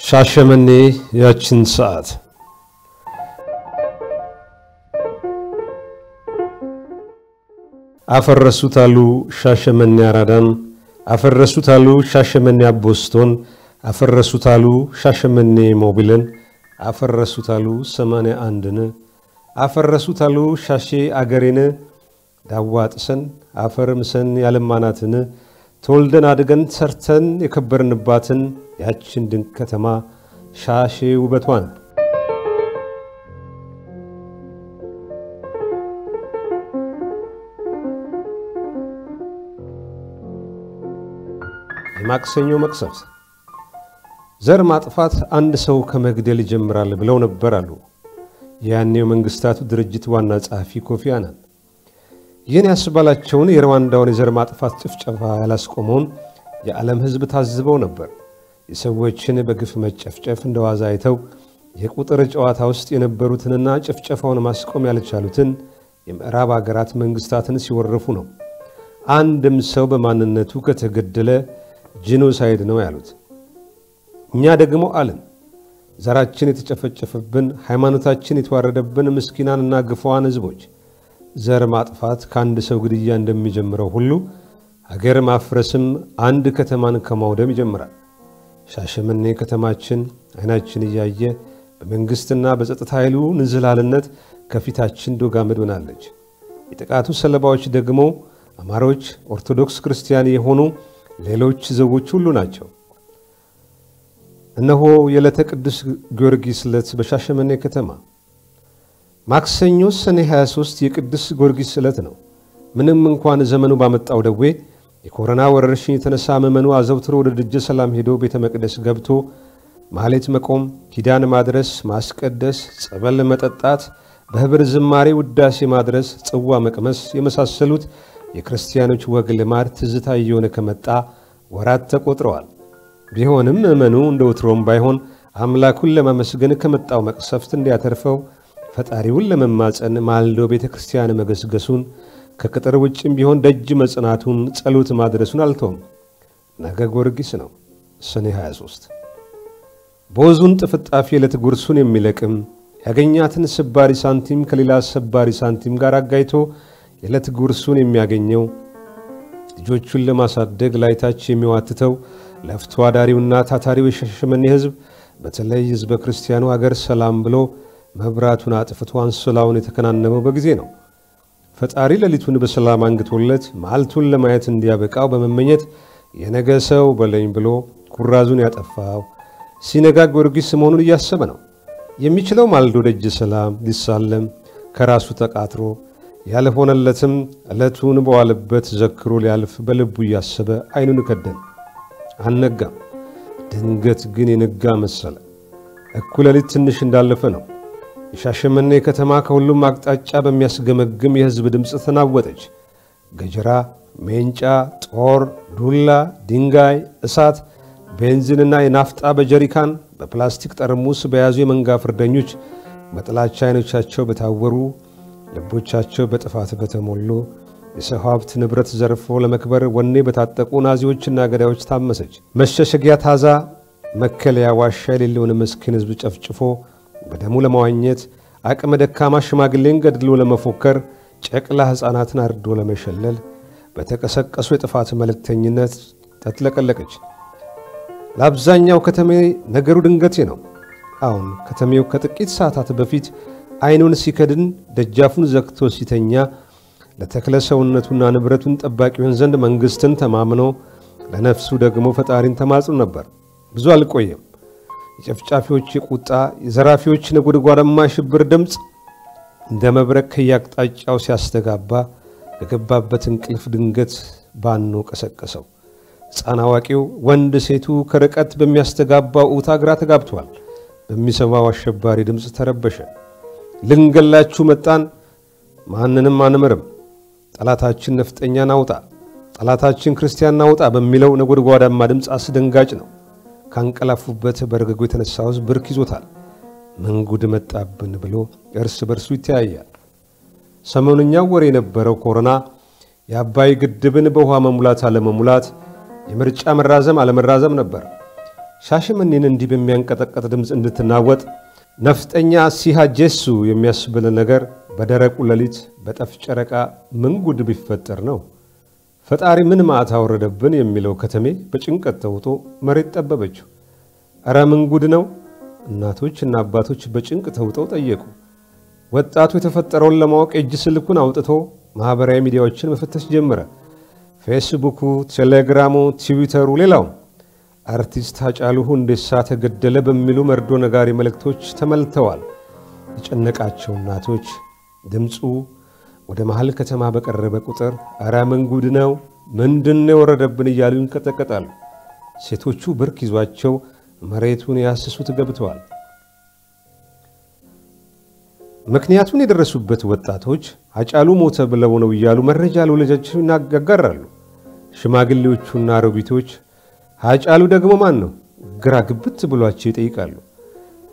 ሻሸመኔ ያችን ሰዓት አፈረሱታሉ ሻሸመኔ አራዳን አፈረሱታሉ ሻሸመኔ አቦስቶን አፈረሱታሉ ሻሸመኔ ሞቢልን አፈረሱታሉ 81ን አፈረሱታሉ ሻሼ አገሬን ዳዋጥሰን አፈርምሰን ያለማናትን ተወልደን አድገን ሰርተን የከበርንባትን ያችን ድንቅ ከተማ ሻሼ ውበቷን የማክሰኞ መቅሰፍት ዘር ማጥፋት አንድ ሰው ከመግደል ይጀምራል ብለው ነበር አሉ ያኔው መንግስታቱ ድርጅት ዋና ጸሐፊ ኮፊ አናን ይህን ያስባላቸውን የሩዋንዳውን የዘር ማጥፋት ጭፍጨፋ ያላስቆመውን የዓለም ሕዝብ ታዝበው ነበር የሰዎችን በግፍ መጨፍጨፍ እንደዋዛ አይተው የቁጥር ጨዋታ ውስጥ የነበሩትንና ጭፍጨፋውን ማስቆም ያልቻሉትን የምዕራብ ሀገራት መንግስታትን ሲወርፉ ነው አንድም ሰው በማንነቱ ከተገደለ ጂኖሳይድ ነው ያሉት እኛ ደግሞ አለን ዘራችን የተጨፈጨፈብን ሃይማኖታችን የተዋረደብን ምስኪናንና ግፋዋን ህዝቦች ዘር ማጥፋት ከአንድ ሰው ግድያ እንደሚጀምረው ሁሉ ሀገር ማፍረስም አንድ ከተማን ከማውደም ይጀምራል ሻሸመኔ ከተማችን አይናችን እያየ በመንግስትና በጸጥታ ኃይሉ ንዝላልነት ከፊታችን ዶጋመድ ሆናለች የጥቃቱ ሰለባዎች ደግሞ አማሮች ኦርቶዶክስ ክርስቲያን የሆኑ ሌሎች ዘጎች ሁሉ ናቸው እነሆ የዕለተ ቅዱስ ጊዮርጊስ ዕለት በሻሸመኔ ከተማ ማክሰኞ ሰኔ 23 የቅዱስ ጊዮርጊስ ዕለት ነው ምንም እንኳን ዘመኑ ባመጣው ደዌ የኮሮና ወረርሽኝ የተነሳ መመኑ አዘውትሮ ወደ ደጀ ሰላም ሄዶ ቤተ መቅደስ ገብቶ ማህሌት መቆም ኪዳን ማድረስ ማስቀደስ ጸበል መጠጣት በህብር ዝማሬ ውዳሴ ማድረስ ጽዋ መቅመስ የመሳሰሉት የክርስቲያኖች ወግ ልማድ ትዝታ እየሆነ ከመጣ ወራት ተቆጥረዋል ቢሆንም መመኑ እንደወትሮም ባይሆን አምላኩን ለማመስገን ከመጣው መቅሰፍት እንዲያተርፈው ፈጣሪውን ለመማጸን ማልዶ ቤተክርስቲያን መገስገሱን ከቅጥር ውጭም ቢሆን ደጅ መጽናቱን ጸሎት ማድረሱን አልተውም ነገ ጊዮርጊስ ነው ሰኔ 23 ቦዙን ጥፍጣፊ ለተጉርሱን የሚለቅም ያገኛትን ሰባሪ ሳንቲም ከሌላ ሰባሪ ሳንቲም ጋር አጋይቶ የለት ጉርሱን የሚያገኘው ልጆቹን ለማሳደግ ላይታች የሚዋትተው ለፍቶ አዳሪውና ታታሪው የሻሸመኔ ህዝብ በተለይ ህዝበ ክርስቲያኑ ሀገር ሰላም ብሎ መብራቱን አጥፍቶ አንሶላውን የተከናነበው በጊዜ ነው ፈጣሪ ለሊቱን በሰላም አንግቶለት ማልቱን ለማየት እንዲያበቃው በመመኘት የነገ ሰው በለኝ ብሎ ኩራዙን ያጠፋው ሲነጋ ጊዮርጊስ መሆኑን እያሰበ ነው የሚችለው ማልዶ ደጅ ሰላም ሊሳለም ከራሱ ተቃጥሮ ያለሆነለትም ዕለቱን በዋለበት ዘክሮ ሊያልፍ በልቡ እያሰበ አይኑን ከደን አልነጋም ድንገት ግን የነጋ መሰለ እኩለ ሌሊት ትንሽ እንዳለፈ ነው የሻሸመኔ ከተማ ከሁሉም አቅጣጫ በሚያስገመግም የህዝብ ድምጽ ተናወጠች ገጀራ ሜንጫ ጦር ዱላ ድንጋይ እሳት ቤንዚንና የናፍጣ በጀሪካን በፕላስቲክ ጠርሙስ በያዙ የመንጋ ፍርደኞች በጥላቻ አይኖቻቸው በታወሩ ልቦቻቸው በጥፋት በተሞሉ የሰው ሀብት ንብረት ዘርፎ ለመክበር ወኔ በታጠቁ ናዚዎችና ገዳዮች ታመሰች መሸሸጊያ ታዛ መከለያ ዋሻ የሌለውን መስኪን ህዝብ ጨፍጭፎ በደሙ ለማዋኘት አቅመ ደካማ ሽማግሌን ገድሎ ለመፎከር ጨቅላ ህፃናትን አርዶ ለመሸለል በተቀሰቀሱ የጥፋት መልእክተኝነት ተጥለቀለቀች ለአብዛኛው ከተሜ ነገሩ ድንገቴ ነው አሁን ከተሜው ከጥቂት ሰዓታት በፊት አይኑን ሲከድን ደጃፉን ዘግቶ ሲተኛ ለተክለ ሰውነቱና ንብረቱን ጠባቂውን ዘንድ መንግስትን ተማምኖ ለነፍሱ ደግሞ ፈጣሪን ተማጽኖ ነበር ብዙ አልቆየም የጨፍጫፊዎች የቁጣ የዘራፊዎች ነጎድጓዳማ ሽብር ድምጽ እንደ መብረቅ ከያቅጣጫው ሲያስተጋባ የገባበት እንቅልፍ ድንገት ባኖ ቀሰቀሰው ሕፃን አዋቂው ወንድ ሴቱ ከርቀት በሚያስተጋባው ኡታ ግራ ተጋብቷል በሚሰማው አሸባሪ ድምጽ ተረበሸ ልንገላችሁ መጣን ማንንም አንመርም ጠላታችን ነፍጠኛ ናውጣ ጠላታችን ክርስቲያን ናውጣ በሚለው ነጎድጓዳማ ድምጽ አስደንጋጭ ነው ካንቀላፉበት በርግጎ የተነሳው ብርክ ይዞታል መንጉድ መጣብን ብሎ እርስ በርሱ ይተያያል ሰሞኑኛው ወሬ የነበረው ኮሮና የአባይ ግድብን በውሃ መሙላት አለመሙላት የምርጫ መራዘም አለመራዘም ነበር ሻሸመኔን እንዲህ በሚያንቀጠቀጥ ድምፅ እንድትናወጥ ነፍጠኛ ሲሃጀሱ የሚያስብል ነገር በደረቁ ሌሊት በጠፍ ጨረቃ ምን ጉድ ቢፈጠር ነው? ፈጣሪ ምን መዓት አወረደብን የሚለው ከተሜ በጭንቀት ተውጦ መሬት ጠበበችው። እረ ምን ጉድ ነው? እናቶችና አባቶች በጭንቅ ተውጠው ጠየቁ። ወጣቱ የተፈጠረውን ለማወቅ እጅ ስልኩን አውጥቶ ማህበራዊ ሚዲያዎችን መፈተሽ ጀመረ። ፌስቡኩ፣ ቴሌግራሙ፣ ትዊተሩ፣ ሌላው አርቲስት ሃጫሉ ሁንዴሳ ተገደለ በሚሉ መርዶ ነጋሪ መልእክቶች ተመልተዋል። የጨነቃቸው እናቶች ድምፁ ወደ መሃል ከተማ በቀረበ ቁጥር አረ ምን ጉድ ነው? ምንድነው የወረደብን እያሉ ይንቀጠቀጣሉ። ሴቶቹ ብርክ ይዟቸው መሬቱን ያስሱት ገብተዋል። ምክንያቱን የደረሱበት ወጣቶች ሃጫሉ ሞተ ብለው ነው እያሉ መረጃ ለወላጆቻቸው ይናገራሉ። ሽማግሌዎቹና አሮጊቶች ሃጫሉ ደግሞ ማን ነው? ግራ ግብት ብሏቸው ይጠይቃሉ።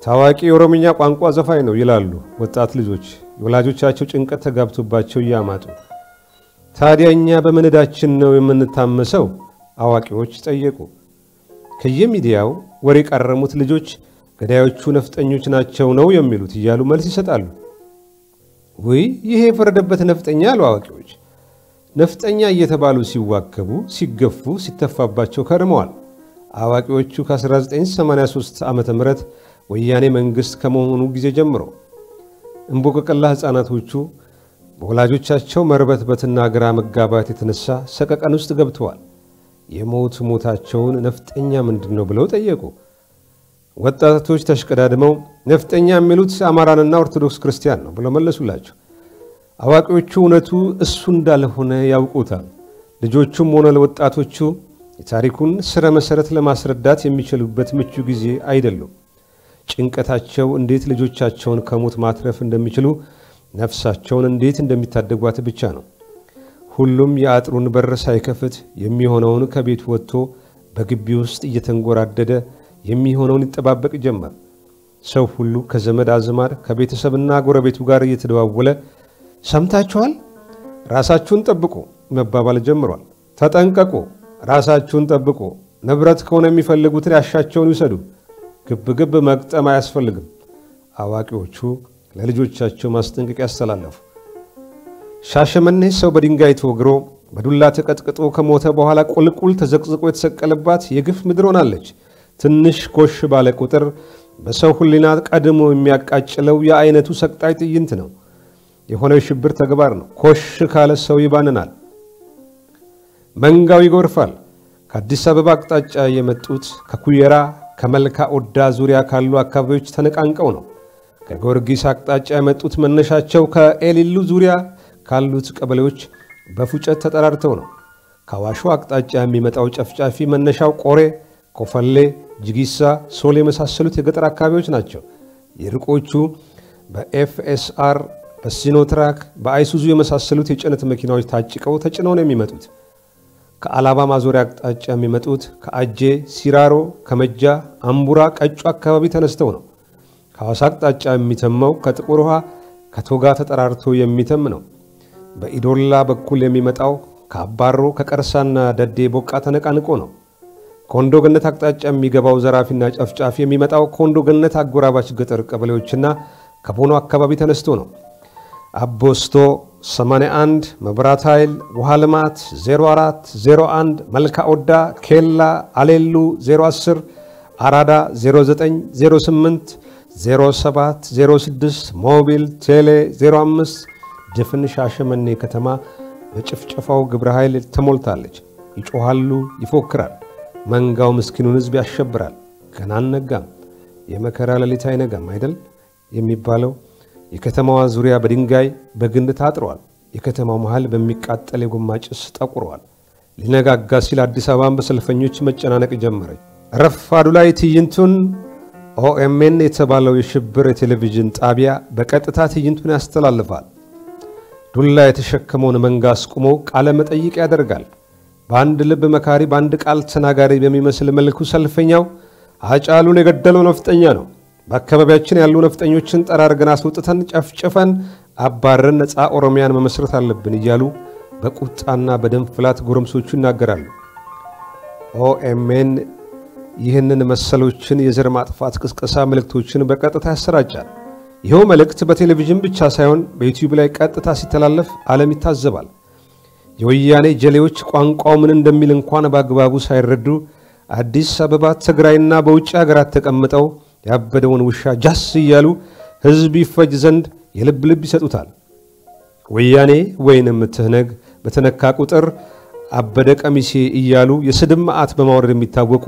ታዋቂ የኦሮምኛ ቋንቋ ዘፋኝ ነው ይላሉ ወጣት ልጆች የወላጆቻቸው ጭንቀት ተጋብቶባቸው ያማጡ። ታዲያኛ በመነዳችን ነው የምንታመሰው? አዋቂዎች ጠየቁ። ከየሚዲያው ወሬ ቀረሙት ልጆች ገዳዮቹ ነፍጠኞች ናቸው ነው የሚሉት እያሉ መልስ ይሰጣሉ። ወይ ይሄ የፈረደበት ነፍጠኛ አሉ አዋቂዎች። ነፍጠኛ እየተባሉ ሲዋከቡ፣ ሲገፉ፣ ሲተፋባቸው ከርመዋል። አዋቂዎቹ ከ1983 ዓመተ ምህረት ወያኔ መንግስት ከመሆኑ ጊዜ ጀምሮ እንቦቀቀላ ህፃናቶቹ በወላጆቻቸው መርበትበትና ግራ መጋባት የተነሳ ሰቀቀን ውስጥ ገብተዋል። ሞታቸውን ነፍጠኛ ምንድነው ብለው ጠየቁ። ወጣቶች ተሽቀዳድመው ነፍጠኛ የሚሉት አማራንና ኦርቶዶክስ ክርስቲያን ነው ብለው መለሱላቸው። አዋቂዎቹ እውነቱ እሱ እንዳልሆነ ያውቁታል። ልጆቹም ሆነ ለወጣቶቹ የታሪኩን ስረ መሰረት ለማስረዳት የሚችሉበት ምቹ ጊዜ አይደሉም። ጭንቀታቸው እንዴት ልጆቻቸውን ከሞት ማትረፍ እንደሚችሉ፣ ነፍሳቸውን እንዴት እንደሚታደጓት ብቻ ነው። ሁሉም የአጥሩን በር ሳይከፍት የሚሆነውን ከቤቱ ወጥቶ በግቢ ውስጥ እየተንጎራደደ የሚሆነውን ይጠባበቅ ጀመር። ሰው ሁሉ ከዘመድ አዝማድ ከቤተሰብና ጎረቤቱ ጋር እየተደዋወለ ሰምታችኋል? ራሳችሁን ጠብቁ መባባል ጀምሯል። ተጠንቀቁ፣ ራሳችሁን ጠብቁ፣ ንብረት ከሆነ የሚፈልጉትን ያሻቸውን ይሰዱ፣ ግብ መቅጠም አያስፈልግም። አዋቂዎቹ ለልጆቻቸው ማስጠንቀቂያ ያስተላለፉ። ሻሸመኔ ሰው በድንጋይ ተወግሮ በዱላ ተቀጥቅጦ ከሞተ በኋላ ቁልቁል ተዘቅዝቆ የተሰቀለባት የግፍ ምድር ሆናለች። ትንሽ ኮሽ ባለ ቁጥር በሰው ሁሉና ቀድሞ የሚያቃጭለው የአይነቱ ሰቅጣይ ትዕይንት ነው። የሆነው ሽብር ተግባር ነው። ኮሽ ካለ ሰው ይባንናል፣ መንጋው ይጎርፋል። ከአዲስ አበባ አቅጣጫ የመጡት ከኩየራ ከመልካ ኦዳ ዙሪያ ካሉ አካባቢዎች ተነቃንቀው ነው። ከጊዮርጊስ አቅጣጫ የመጡት መነሻቸው ከኤሊሉ ዙሪያ ካሉት ቀበሌዎች በፉጨት ተጠራርተው ነው። ከዋሾ አቅጣጫ የሚመጣው ጨፍጫፊ መነሻው ቆሬ፣ ኮፈሌ፣ ጅጊሳ፣ ሶል የመሳሰሉት የገጠር አካባቢዎች ናቸው። የርቆቹ በኤፍኤስአር፣ በሲኖትራክ፣ በአይሱዙ የመሳሰሉት የጭነት መኪናዎች ታጭቀው ተጭነው ነው የሚመጡት። ከአላባ ማዞሪያ አቅጣጫ የሚመጡት ከአጄ፣ ሲራሮ፣ ከመጃ፣ አምቡራ፣ ቀጩ አካባቢ ተነስተው ነው። ከሐዋሳ አቅጣጫ የሚተመው ከጥቁር ውሃ ከቶጋ ተጠራርቶ የሚተም ነው። በኢዶላ በኩል የሚመጣው ከአባሮ ከቀርሳና ደዴ ቦቃ ተነቃንቆ ነው። ኮንዶ ገነት አቅጣጫ የሚገባው ዘራፊና ጨፍጫፊ የሚመጣው ኮንዶ ገነት አጎራባች ገጠር ቀበሌዎችና ከቦኖ አካባቢ ተነስቶ ነው። አቦስቶ 81 መብራት ኃይል ውሃ ልማት 04 01 መልካ ኦዳ ኬላ አሌሉ 010 አራዳ 09 08 07 06 ሞቢል ቴሌ 05 ድፍን ሻሸመኔ ከተማ በጭፍጨፋው ግብረ ኃይል ተሞልታለች። ይጮሃሉ፣ ይፎክራል። መንጋው ምስኪኑን ህዝብ ያሸብራል። ገና አልነጋም፣ የመከራ ሌሊት አይነጋም አይደል የሚባለው። የከተማዋ ዙሪያ በድንጋይ በግንድ ታጥሯል። የከተማው መሃል በሚቃጠል የጎማ ጭስ ጠቁሯል። ሊነጋጋ ሲል አዲስ አበባን በሰልፈኞች መጨናነቅ ጀመረች። ረፋዱ ላይ ትዕይንቱን ኦኤምኤን የተባለው የሽብር የቴሌቪዥን ጣቢያ በቀጥታ ትዕይንቱን ያስተላልፋል። ዱላ የተሸከመውን መንጋ አስቆሞ ቃለ መጠይቅ ያደርጋል። በአንድ ልብ መካሪ በአንድ ቃል ተናጋሪ በሚመስል መልኩ ሰልፈኛው ሃጫሉን የገደለው ነፍጠኛ ነው፣ በአካባቢያችን ያሉ ነፍጠኞችን ጠራርገን አስወጥተን ጨፍጭፈን አባረን ነፃ ኦሮሚያን መመስረት አለብን እያሉ በቁጣና በደም ፍላት ጎረምሶቹ ይናገራሉ። ኦኤምኤን ይህንን መሰሎችን የዘር ማጥፋት ቅስቀሳ መልእክቶችን በቀጥታ ያሰራጫል። ይኸው መልእክት በቴሌቪዥን ብቻ ሳይሆን በዩቲዩብ ላይ ቀጥታ ሲተላለፍ ዓለም ይታዘባል። የወያኔ ጀሌዎች ቋንቋው ምን እንደሚል እንኳን በአግባቡ ሳይረዱ አዲስ አበባ፣ ትግራይና በውጭ ሀገራት ተቀምጠው ያበደውን ውሻ ጃስ እያሉ ህዝብ ይፈጅ ዘንድ የልብ ልብ ይሰጡታል። ወያኔ ወይንም ትህነግ በተነካ ቁጥር አበደ ቀሚሴ እያሉ የስድብ መዓት በማውረድ የሚታወቁ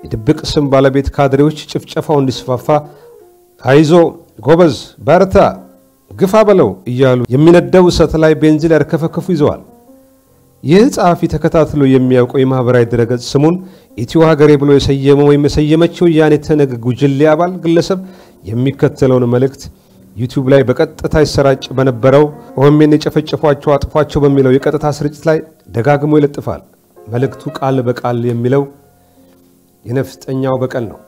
የድብቅ ስም ባለቤት ካድሬዎች ጭፍጨፋው እንዲስፋፋ አይዞ ጎበዝ በርታ ግፋ በለው እያሉ የሚነደው እሳት ላይ ቤንዚን ያርከፈከፉ ይዘዋል። ይህ ጻፊ ተከታትሎ የሚያውቀው የማህበራዊ ድረገጽ ስሙን ኢትዮ ሀገሬ ብሎ የሰየመው ወይም የሰየመችው ያኔ ተነግ ጉጅሌ አባል ግለሰብ የሚከተለውን መልእክት ዩቲዩብ ላይ በቀጥታ ይሰራጭ በነበረው ኦሜን የጨፈጨፏቸው አጥፏቸው በሚለው የቀጥታ ስርጭት ላይ ደጋግሞ ይለጥፋል። መልእክቱ ቃል በቃል የሚለው የነፍጠኛው በቀል ነው።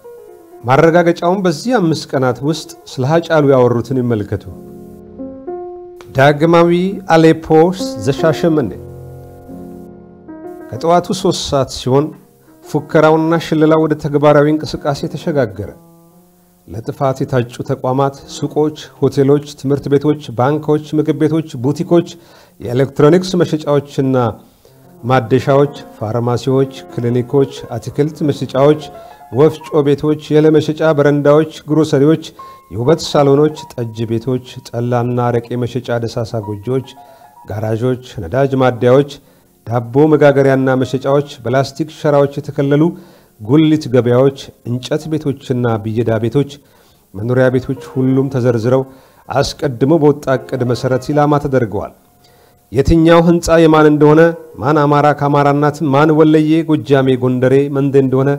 ማረጋገጫውን በዚህ 5 ቀናት ውስጥ ስለ ሃጫሉ ያወሩትን ይመልከቱ። ዳግማዊ አሌፖ ዘሻሸመኔ ከጠዋቱ 3 ሰዓት ሲሆን ፉከራውና ሽለላው ወደ ተግባራዊ እንቅስቃሴ ተሸጋገረ። ለጥፋት የታጩ ተቋማት፣ ሱቆች፣ ሆቴሎች፣ ትምህርት ቤቶች፣ ባንኮች፣ ምግብ ቤቶች፣ ቡቲኮች፣ የኤሌክትሮኒክስ መሸጫዎችና ማደሻዎች፣ ፋርማሲዎች፣ ክሊኒኮች፣ አትክልት መሸጫዎች፣ ወፍጮ ቤቶች፣ የለመሸጫ በረንዳዎች፣ ግሮሰሪዎች፣ የውበት ሳሎኖች፣ ጠጅ ቤቶች፣ ጠላና አረቄ መሸጫ ደሳሳ ጎጆች፣ ጋራዦች፣ ነዳጅ ማደያዎች፣ ዳቦ መጋገሪያና መሸጫዎች፣ በላስቲክ ሸራዎች የተከለሉ ጉሊት ገበያዎች፣ እንጨት ቤቶችና ብየዳ ቤቶች፣ መኖሪያ ቤቶች ሁሉም ተዘርዝረው አስቀድሞ በወጣ ዕቅድ መሰረት ኢላማ ተደርገዋል። የትኛው ህንጻ የማን እንደሆነ፣ ማን አማራ ከአማራናት፣ ማን ወለዬ፣ ጎጃሜ፣ ጎንደሬ፣ መንዴ እንደሆነ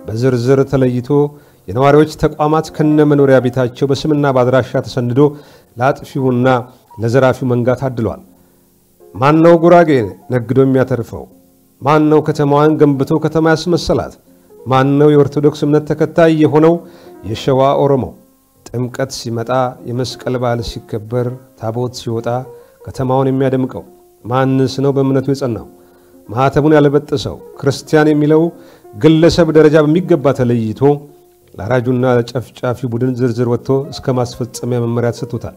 በዝርዝር ተለይቶ የነዋሪዎች ተቋማት ከነመኖሪያ ቤታቸው በስምና በአድራሻ ተሰንዶ ለአጥፊውና ለዘራፊው መንጋ ታድሏል። ማን ነው ጉራጌ ነግዶ የሚያተርፈው? ማን ነው ከተማዋን ገንብቶ ከተማ ያስመሰላት? ማን ነው የኦርቶዶክስ እምነት ተከታይ የሆነው የሸዋ ኦሮሞ? ጥምቀት ሲመጣ፣ የመስቀል በዓል ሲከበር፣ ታቦት ሲወጣ ከተማውን የሚያደምቀው ማንስ ነው? በእምነቱ የጸናው ማህተቡን ያለበጠሰው ክርስቲያን የሚለው ግለሰብ ደረጃ በሚገባ ተለይቶ ለአራጁና ለጨፍጫፊ ቡድን ዝርዝር ወጥቶ እስከ ማስፈጸሚያ መመሪያ ተሰጥቶታል።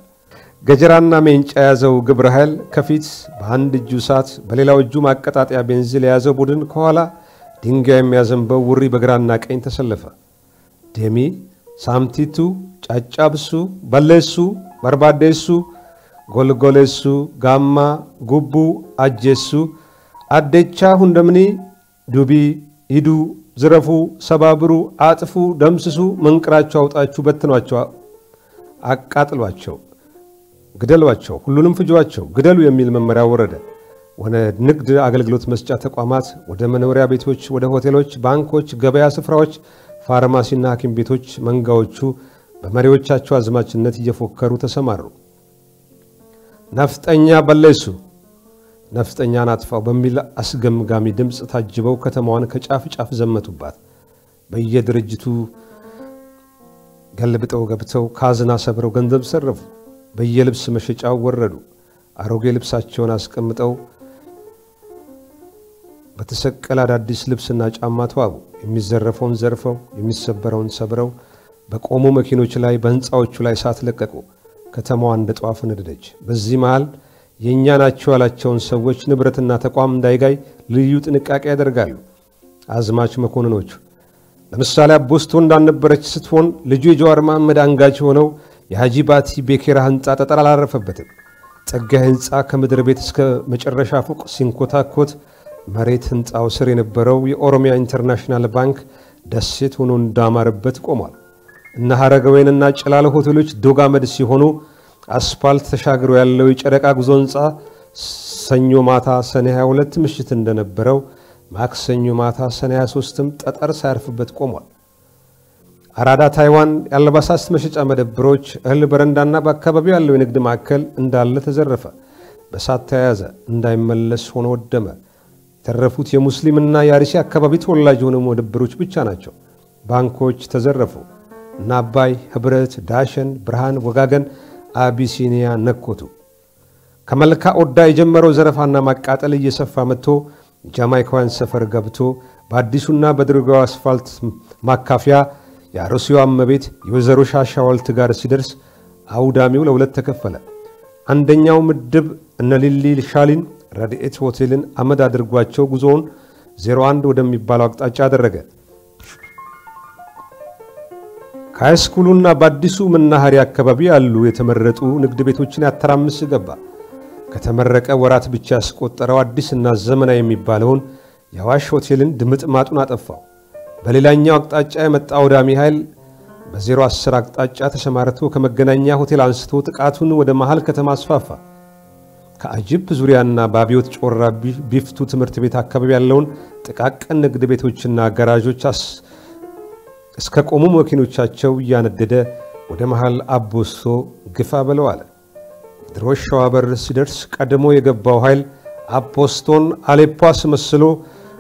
ገጀራና ሜንጫ የያዘው ግብረ ኃይል ከፊት በአንድ እጁ እሳት በሌላው እጁ ማቀጣጠያ ቤንዚን የያዘው ቡድን ከኋላ ድንጋይ የሚያዘንበው ውሪ በግራና ቀኝ ተሰለፈ። ዴሚ፣ ሳምቲቱ፣ ጫጫብሱ፣ በሌሱ፣ በርባዴሱ፣ ጎልጎሌሱ፣ ጋማ፣ ጉቡ፣ አጄሱ፣ አዴቻ፣ ሁንደምኒ፣ ዱቢ፣ ሂዱ፣ ዝረፉ፣ ሰባብሩ፣ አጥፉ፣ ደምስሱ፣ መንቅራቸው፣ አውጣችሁ፣ በትኗቸው፣ አቃጥሏቸው፣ ግደሏቸው፣ ሁሉንም ፍጇቸው፣ ግደሉ የሚል መመሪያ ወረደ። ወደ ንግድ አገልግሎት መስጫ ተቋማት፣ ወደ መኖሪያ ቤቶች፣ ወደ ሆቴሎች፣ ባንኮች፣ ገበያ ስፍራዎች፣ ፋርማሲና ሐኪም ቤቶች መንጋዎቹ በመሪዎቻቸው አዝማችነት እየፎከሩ ተሰማሩ። ነፍጠኛ በለሱ፣ ነፍጠኛን አጥፋው በሚል አስገምጋሚ ድምፅ ታጅበው ከተማዋን ከጫፍ ጫፍ ዘመቱባት። በየድርጅቱ ገልብጠው ገብተው ካዝና ሰብረው ገንዘብ ሰረፉ። በየልብስ መሸጫው ወረዱ። አሮጌ ልብሳቸውን አስቀምጠው በተሰቀለ አዳዲስ ልብስና ጫማ ተዋቡ። የሚዘረፈውን ዘርፈው የሚሰበረውን ሰብረው በቆሙ መኪኖች ላይ በህንፃዎቹ ላይ እሳት ለቀቁ። ከተማዋ እንደ ጧፍ ነደደች። በዚህ መሃል የኛ ናቸው ያላቸውን ሰዎች ንብረትና ተቋም እንዳይጋይ ልዩ ጥንቃቄ ያደርጋሉ አዝማች መኮንኖቹ። ለምሳሌ አቦስቶ እንዳልነበረች ስትሆን ልጁ የጀዋር መሐመድ አንጋች ሆነው የሃጂ ባቲ ቤኬራ ህንፃ ጠጠር አላረፈበትም። ጸጋይ ህንፃ ከምድር ቤት እስከ መጨረሻ ፎቅ ሲንኮታኮት መሬት ህንፃው ስር የነበረው የኦሮሚያ ኢንተርናሽናል ባንክ ደሴት ሆኖ እንዳማረበት ቆሟል። እና ሐረገወይንና ጨላለ ሆቴሎች ዶጋመድ ሲሆኑ አስፋልት ተሻግሮ ያለው የጨረቃ ጉዞ ህንፃ ሰኞ ማታ ሰኔ 22 ምሽት እንደነበረው ማክሰኞ ማታ ሰኔ 23ም ጠጠር ሳያርፍበት ቆሟል። አራዳ ታይዋን ያለባሳስ መሸጫ መደብሮች፣ እህል በረንዳና በአካባቢው ያለው የንግድ ማዕከል እንዳለ ተዘረፈ። በሳት ተያዘ፣ እንዳይመለስ ሆኖ ወደመ። የተረፉት የሙስሊምና የአርሲ አካባቢ ተወላጅ የሆኑ መደብሮች ብቻ ናቸው። ባንኮች ተዘረፉ። እና አባይ፣ ህብረት፣ ዳሸን፣ ብርሃን፣ ወጋገን፣ አቢሲኒያ ነኮቱ። ከመልካ ኦዳ የጀመረው ዘረፋና ማቃጠል እየሰፋ መጥቶ ጃማይካውያን ሰፈር ገብቶ በአዲሱና በድሬዳዋ አስፋልት ማካፊያ የአርሲዋ እመቤት የወይዘሮ ሻሻ ሐውልት ጋር ሲደርስ አውዳሚው ለሁለት ተከፈለ። አንደኛው ምድብ እነ ሊሊ ሻሊን ረድኤት ሆቴልን አመድ አድርጓቸው ጉዞውን 01 ወደሚባለው አቅጣጫ አደረገ። ከሃይስኩሉና በአዲሱ መናኸሪያ አካባቢ ያሉ የተመረጡ ንግድ ቤቶችን ያተራምስ ገባ። ከተመረቀ ወራት ብቻ ያስቆጠረው አዲስና ዘመናዊ የሚባለውን የአዋሽ ሆቴልን ድምጥማጡን አጠፋው። በሌላኛው አቅጣጫ የመጣ አውዳሚ ኃይል በ010 አቅጣጫ ተሰማርቶ ከመገናኛ ሆቴል አንስቶ ጥቃቱን ወደ መሃል ከተማ አስፋፋ። ከአጅብ ዙሪያና በአብዮት ጮራ ቢፍቱ ትምህርት ቤት አካባቢ ያለውን ጥቃቅን ንግድ ቤቶችና ጋራዦች እስከ ቆሙ መኪኖቻቸው እያነደደ ወደ መሃል አቦስቶ ግፋ በለው አለ። ድሮሽ ሸዋበር ሲደርስ ቀድሞ የገባው ኃይል አፖስቶን አሌፖስ መስሎ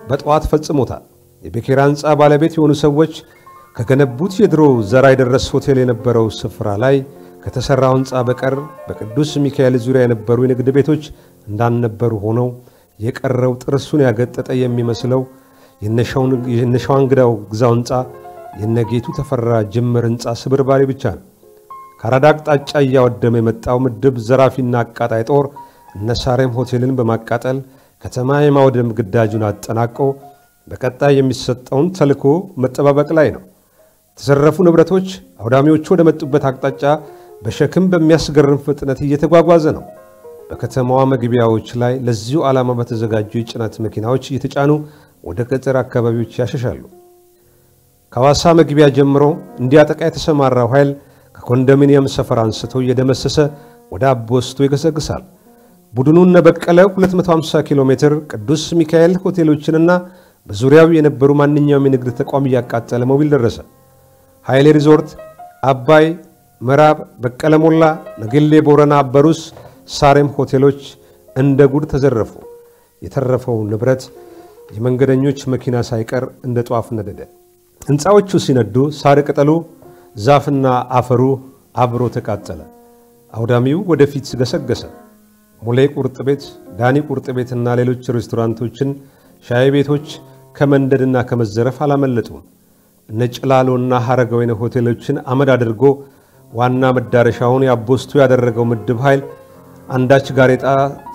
በጠዋት ፈጽሞታል። የቤኬራ ህንፃ ባለቤት የሆኑ ሰዎች ከገነቡት የድሮ ዘራ የደረስ ሆቴል የነበረው ስፍራ ላይ ከተሰራው ህንፃ በቀር በቅዱስ ሚካኤል ዙሪያ የነበሩ የንግድ ቤቶች እንዳልነበሩ ሆነው የቀረው ጥርሱን ያገጠጠ የሚመስለው የነሻውን ግዳው ግዛው ህንፃ የነጌቱ ተፈራ ጅምር ህንፃ ስብርባሪ ብቻ ነው። ከአራዳ አቅጣጫ እያወደመ የመጣው ምድብ ዘራፊና አቃጣይ ጦር እነሳሬም ሆቴልን በማቃጠል ከተማ የማውደም ግዳጁን አጠናቆ በቀጣይ የሚሰጠውን ተልኮ መጠባበቅ ላይ ነው። ተዘረፉ ንብረቶች አውዳሚዎቹ ወደ መጡበት አቅጣጫ በሸክም በሚያስገርም ፍጥነት እየተጓጓዘ ነው። በከተማዋ መግቢያዎች ላይ ለዚሁ ዓላማ በተዘጋጁ የጭነት መኪናዎች እየተጫኑ ወደ ገጠር አካባቢዎች ያሸሻሉ። ከሐዋሳ መግቢያ ጀምሮ እንዲያጠቃ የተሰማራው ኃይል ከኮንዶሚኒየም ሰፈር አንስቶ እየደመሰሰ ወደ አቦስቶ ይገሰግሳል። ቡድኑን በቀለ 250 ኪሎ ሜትር ቅዱስ ሚካኤል ሆቴሎችንና በዙሪያው የነበሩ ማንኛውም የንግድ ተቋም እያቃጠለ ሞቢል ደረሰ። ኃይሌ ሪዞርት፣ አባይ፣ ምዕራብ፣ በቀለ ሞላ፣ ነግሌ ቦረና፣ በሩስ፣ ሳሬም ሆቴሎች እንደ ጉድ ተዘረፉ። የተረፈው ንብረት የመንገደኞች መኪና ሳይቀር እንደ ጧፍ ነደደ። ህንፃዎቹ ሲነዱ ሳር ቅጠሉ ዛፍና አፈሩ አብሮ ተቃጠለ። አውዳሚው ወደፊት ገሰገሰ። ሙሌ ቁርጥ ቤት፣ ዳኒ ቁርጥ ቤትና ሌሎች ሬስቶራንቶችን፣ ሻይ ቤቶች ከመንደድና ከመዘረፍ አላመለጡም። እነ ጭላሎና ሐረገወይን ሆቴሎችን አመድ አድርጎ ዋና መዳረሻውን ያቦስቶ ያደረገው ምድብ ኃይል አንዳች ጋሬጣ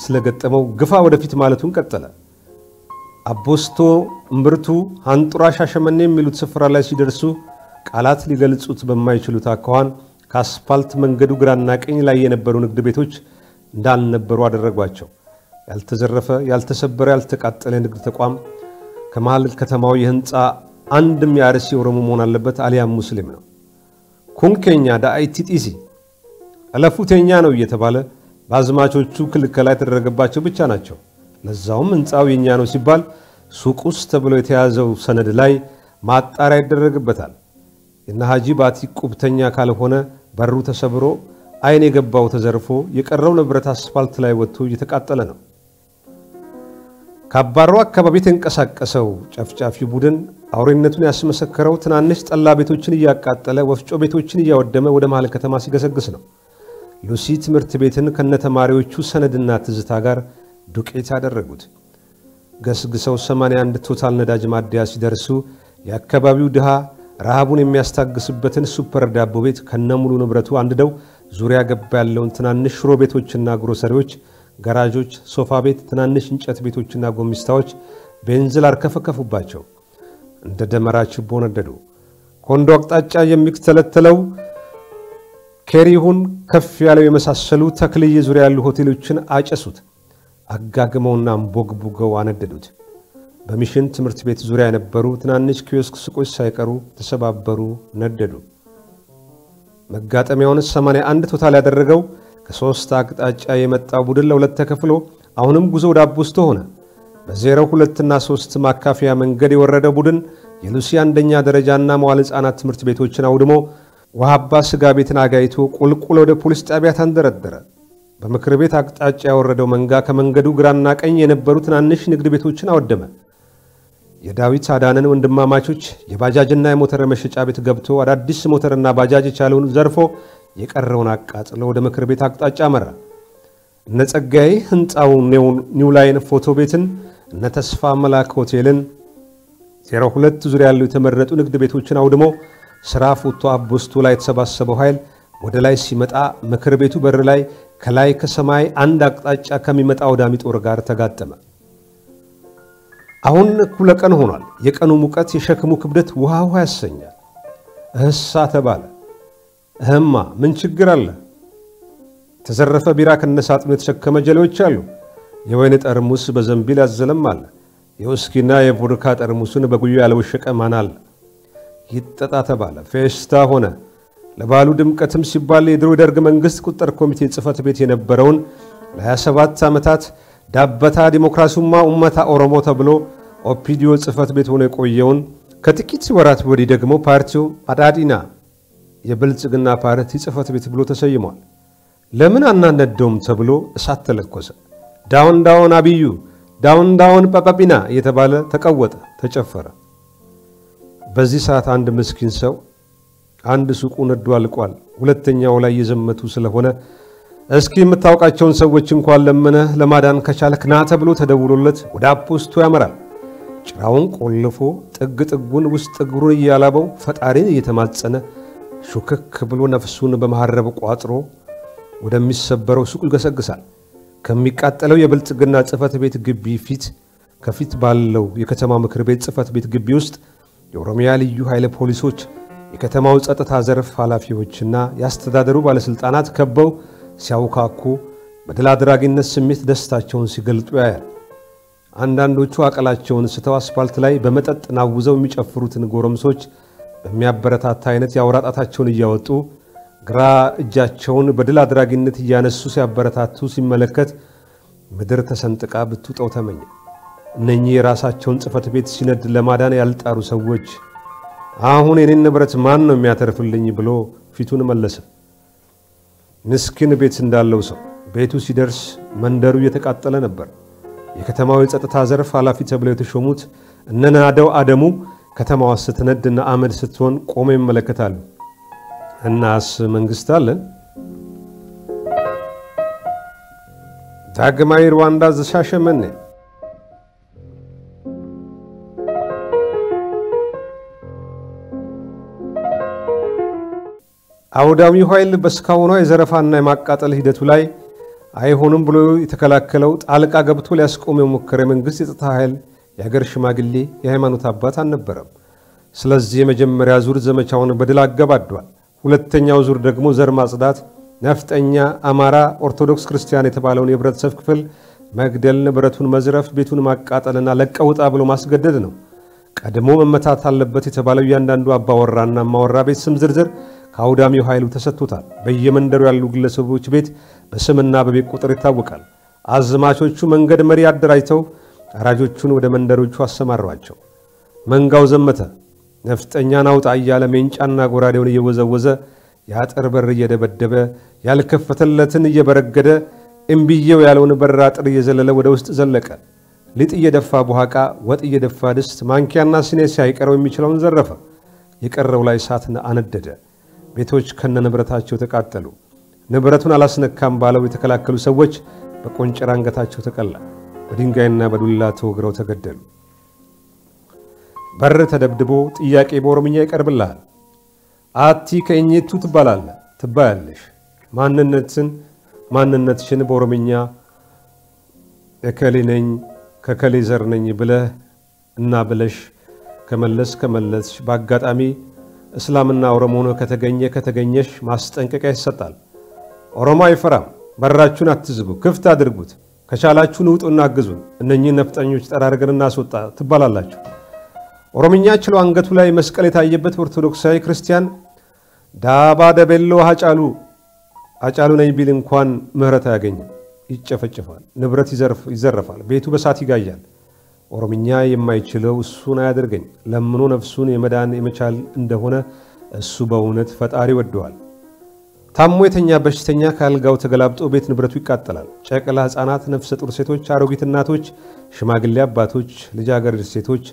ስለገጠመው ግፋ ወደፊት ማለቱን ቀጠለ። አቦስቶ እምብርቱ አንጡራ ሻሸመኔ የሚሉት ስፍራ ላይ ሲደርሱ ቃላት ሊገልጹት በማይችሉት አኳኋን ከአስፋልት መንገዱ ግራና ቀኝ ላይ የነበሩ ንግድ ቤቶች እንዳልነበሩ አደረጓቸው። ያልተዘረፈ፣ ያልተሰበረ፣ ያልተቃጠለ ንግድ ተቋም ከመሃል ከተማው የህንፃ አንድም የአርሲ ኦሮሞ መሆን አለበት አሊያም ሙስሊም ነው። ኩንኬኛ ዳአይቲ ጢሲ አለፉተኛ ነው እየተባለ ባዝማቾቹ ክልከላ የተደረገባቸው ብቻ ናቸው። ለዛውም ህንፃው የኛ ነው ሲባል ሱቅ ውስጥ ተብሎ የተያዘው ሰነድ ላይ ማጣሪያ ይደረግበታል። የነ ሐጂ ባቲ ቁብተኛ ካልሆነ በሩ ተሰብሮ አይን የገባው ተዘርፎ የቀረው ንብረት አስፋልት ላይ ወጥቶ እየተቃጠለ ነው። ካባሮ አካባቢ ተንቀሳቀሰው ጨፍጫፊ ቡድን አውሬነቱን ያስመሰከረው ትናንሽ ጠላ ቤቶችን እያቃጠለ ወፍጮ ቤቶችን እያወደመ ወደ መሃል ከተማ ሲገሰግስ ነው። ሉሲ ትምህርት ቤትን ከነተማሪዎቹ ሰነድና ትዝታ ጋር ዱቄት አደረጉት። ገስግሰው 81 ቶታል ነዳጅ ማደያ ሲደርሱ የአካባቢው ድሃ ረሃቡን የሚያስታግስበትን ሱፐር ዳቦ ቤት ከነሙሉ ንብረቱ አንድደው ዙሪያ ገባ ያለውን ትናንሽ ሽሮ ቤቶችና ግሮሰሪዎች፣ ጋራዦች፣ ሶፋ ቤት፣ ትናንሽ እንጨት ቤቶችና ጎሚስታዎች ቤንዝል አርከፈከፉባቸው። እንደ ደመራ ችቦ ነደዱ። ኮንዶ አቅጣጫ የሚተለተለው ኬሪሁን ከፍ ያለው የመሳሰሉ ተክልዬ ዙሪያ ያሉ ሆቴሎችን አጨሱት። አጋግመውና አንቦግቡገው አነደዱት። በሚሽን ትምህርት ቤት ዙሪያ የነበሩ ትናንሽ ኪዮስክ ሱቆች ሳይቀሩ ተሰባበሩ፣ ነደዱ። መጋጠሚያውን 81 ቶታል ያደረገው ከሶስት አቅጣጫ የመጣው ቡድን ለሁለት ተከፍሎ አሁንም ጉዞ ወደ አቦስቶ ሆነ። በ02 እና 3 ማካፊያ መንገድ የወረደ ቡድን የሉሲ አንደኛ ደረጃና መዋዕለ ሕፃናት ትምህርት ቤቶችን አውድሞ ወሃባ ስጋ ቤትን አጋይቶ ቁልቁል ወደ ፖሊስ ጣቢያ ተንደረደረ። በምክር ቤት አቅጣጫ ያወረደው መንጋ ከመንገዱ ግራና ቀኝ የነበሩ ትናንሽ ንግድ ቤቶችን አወደመ። የዳዊት አዳነን ወንድማማቾች የባጃጅና የሞተር መሸጫ ቤት ገብቶ አዳዲስ ሞተርና ባጃጅ የቻለውን ዘርፎ የቀረውን አቃጥሎ ወደ ምክር ቤት አቅጣጫ መራ። እነ ጸጋይ ህንፃው ኒው ላይን ፎቶ ቤትን፣ እነ ተስፋ መላክ ሆቴልን፣ 02 ዙሪያ ያሉ የተመረጡ ንግድ ቤቶችን አውድሞ ስራ ፎቶ አቦስቶ ላይ የተሰባሰበው ኃይል ወደ ላይ ሲመጣ ምክር ቤቱ በር ላይ ከላይ ከሰማይ አንድ አቅጣጫ ከሚመጣ አውዳሚ ጦር ጋር ተጋጠመ። አሁን እኩለ ቀን ሆኗል። የቀኑ ሙቀት የሸክሙ ክብደት ውሃ ያሰኛል። እህሳ ተባለ። እህማ ምን ችግር አለ? ተዘረፈ ቢራ ከነሳጥኑ የተሸከመ ጀሌዎች አሉ። የወይን ጠርሙስ በዘንቢል ያዘለም አለ። የውስኪና የቮድካ ጠርሙሱን በጉዩ ያለወሸቀ ማን አለ? ይጠጣ ተባለ። ፌስታ ሆነ። ለባሉ ድምቀትም ሲባል የድሮ ደርግ መንግስት ቁጥጥር ኮሚቴ ጽፈት ቤት የነበረውን ለ27 ዓመታት ዳበታ ዲሞክራሲማ ኡመታ ኦሮሞ ተብሎ ኦፒዲዮ ጽፈት ቤት ሆኖ የቆየውን ከጥቂት ወራት ወዲህ ደግሞ ፓርቲው አዳዲና የብልጽግና ፓርቲ ጽፈት ቤት ብሎ ተሰይሟል። ለምን አናነደውም ተብሎ እሳት ተለኮሰ። ዳውን ዳውን አብዩ፣ ዳውን ዳውን ጳጳጲና እየተባለ ተቀወጠ፣ ተጨፈረ። በዚህ ሰዓት አንድ ምስኪን ሰው አንድ ሱቁ ነዶ አልቋል። ሁለተኛው ላይ የዘመቱ ስለሆነ እስኪ የምታውቃቸውን ሰዎች እንኳን ለምነህ ለማዳን ከቻልክ ና ተብሎ ተደውሎለት ወደ አፖስቶ ያመራል። ጭራውን ቆልፎ ጥግ ጥጉን ውስጥ እግሩን እያላበው ፈጣሪን እየተማጸነ ሹክክ ብሎ ነፍሱን በመሐረብ ቋጥሮ ወደሚሰበረው ሱቁ ይገሰግሳል። ከሚቃጠለው የብልጽግና ጽፈት ቤት ግቢ ከፊት ባለው የከተማ ምክር ቤት ጽፈት ቤት ግቢ ውስጥ የኦሮሚያ ልዩ ኃይል ፖሊሶች፣ የከተማው ጸጥታ ዘርፍ ኃላፊዎችና ያስተዳደሩ ባለስልጣናት ከበው ሲያውካኩ በድል አድራጊነት ስሜት ደስታቸውን ሲገልጡ ያያል። አንዳንዶቹ አቀላቸውን ስተው አስፋልት ላይ በመጠጥ ናውዘው የሚጨፍሩትን ጎረምሶች በሚያበረታታ አይነት ያውራጣታቸውን እያወጡ ግራ እጃቸውን በድል አድራጊነት እያነሱ ሲያበረታቱ ሲመለከት ምድር ተሰንጥቃ ብትውጠው ተመኘ። እነኚህ የራሳቸውን ጽፈት ቤት ሲነድ ለማዳን ያልጣሩ ሰዎች አሁን የኔን ንብረት ማን ነው የሚያተርፍልኝ ብሎ ፊቱን መለሰ። ምስኪን ቤት እንዳለው ሰው ቤቱ ሲደርስ መንደሩ እየተቃጠለ ነበር። የከተማው የጸጥታ ዘርፍ ኃላፊ ተብለው የተሾሙት እነናደው አደሙ ከተማዋ ስትነድና አመድ ስትሆን ቆመው ይመለከታሉ። እናስ መንግስት አለን? ዳግማዊ ሩዋንዳ ዘሻሸመኔ አውዳሚው ኃይል በስካውኗ የዘረፋና የማቃጠል ሂደቱ ላይ አይሆንም ብሎ የተከላከለው ጣልቃ ገብቶ ሊያስቆም የሞከረ መንግስት የጸጥታ ኃይል የሀገር ሽማግሌ የሃይማኖት አባት አልነበረም። ስለዚህ የመጀመሪያ ዙር ዘመቻውን በድል አገባዷል። ሁለተኛው ዙር ደግሞ ዘር ማጽዳት፣ ነፍጠኛ፣ አማራ፣ ኦርቶዶክስ ክርስቲያን የተባለውን የህብረተሰብ ክፍል መግደል፣ ንብረቱን መዝረፍ፣ ቤቱን ማቃጠልና ለቀውጣ ብሎ ማስገደድ ነው። ቀድሞ መመታት አለበት የተባለው እያንዳንዱ አባወራና ማወራ ቤት ስም ዝርዝር ከአውዳሚው ኃይሉ ተሰጥቶታል። በየመንደሩ ያሉ ግለሰቦች ቤት በስምና በቤት ቁጥር ይታወቃል። አዝማቾቹ መንገድ መሪ አደራጅተው አራጆቹን ወደ መንደሮቹ አሰማሯቸው። መንጋው ዘመተ። ነፍጠኛን አውጣ እያለ ሜንጫና ጎራዴውን እየወዘወዘ የአጥር በር እየደበደበ ያልከፈተለትን እየበረገደ እምቢየው ያለውን በር አጥር እየዘለለ ወደ ውስጥ ዘለቀ። ሊጥ እየደፋ በኋቃ፣ ወጥ እየደፋ ድስት፣ ማንኪያና ሲኔ ሳይቀረው የሚችለውን ዘረፈ። የቀረው ላይ እሳት አነደደ። ቤቶች ከነንብረታቸው ተቃጠሉ። ንብረቱን አላስነካም ባለው የተከላከሉ ሰዎች በቆንጨራ አንገታቸው ተቀላ። በድንጋይና በዱላ ተወግረው ተገደሉ። በር ተደብድቦ ጥያቄ በኦሮምኛ ይቀርብልሃል። አቲ ከእኘቱ ትባያለሽ። ማንነትሽን በኦሮምኛ እከሌ ነኝ ከከሌ ዘር ነኝ ብለህ እና ብለሽ ከመለስሽ በአጋጣሚ እስላምና ኦሮሞ ነው ከተገኘሽ ማስጠንቀቂያ ይሰጣል። ኦሮሞ አይፈራም። በራችሁን አትዝጉ፣ ክፍት አድርጉት። ከቻላችሁ ንውጡና አግዙን። እነኚህ ነፍጠኞች ጠራርገን እናስወጣ ትባላላችሁ። ኦሮምኛ ችሎ አንገቱ ላይ መስቀል የታየበት ኦርቶዶክሳዊ ክርስቲያን ዳባ ደበሎ አጫሉ ነኝ ቢል እንኳን ምህረት አያገኝም። ይጨፈጨፋል፣ ንብረት ይዘረፋል፣ ቤቱ በሳት ይጋያል። ኦሮምኛ የማይችለው እሱን አያደርገኝ ለምኖ ነፍሱን የመዳን የመቻል እንደሆነ እሱ በእውነት ፈጣሪ ወደዋል። ታሞ የተኛ በሽተኛ ካልጋው ተገላብጦ ቤት ንብረቱ ይቃጠላል። ጨቅላ ሕፃናት፣ ነፍሰ ጡር ሴቶች፣ አሮጊት እናቶች፣ ሽማግሌ አባቶች፣ ልጃገረድ ሴቶች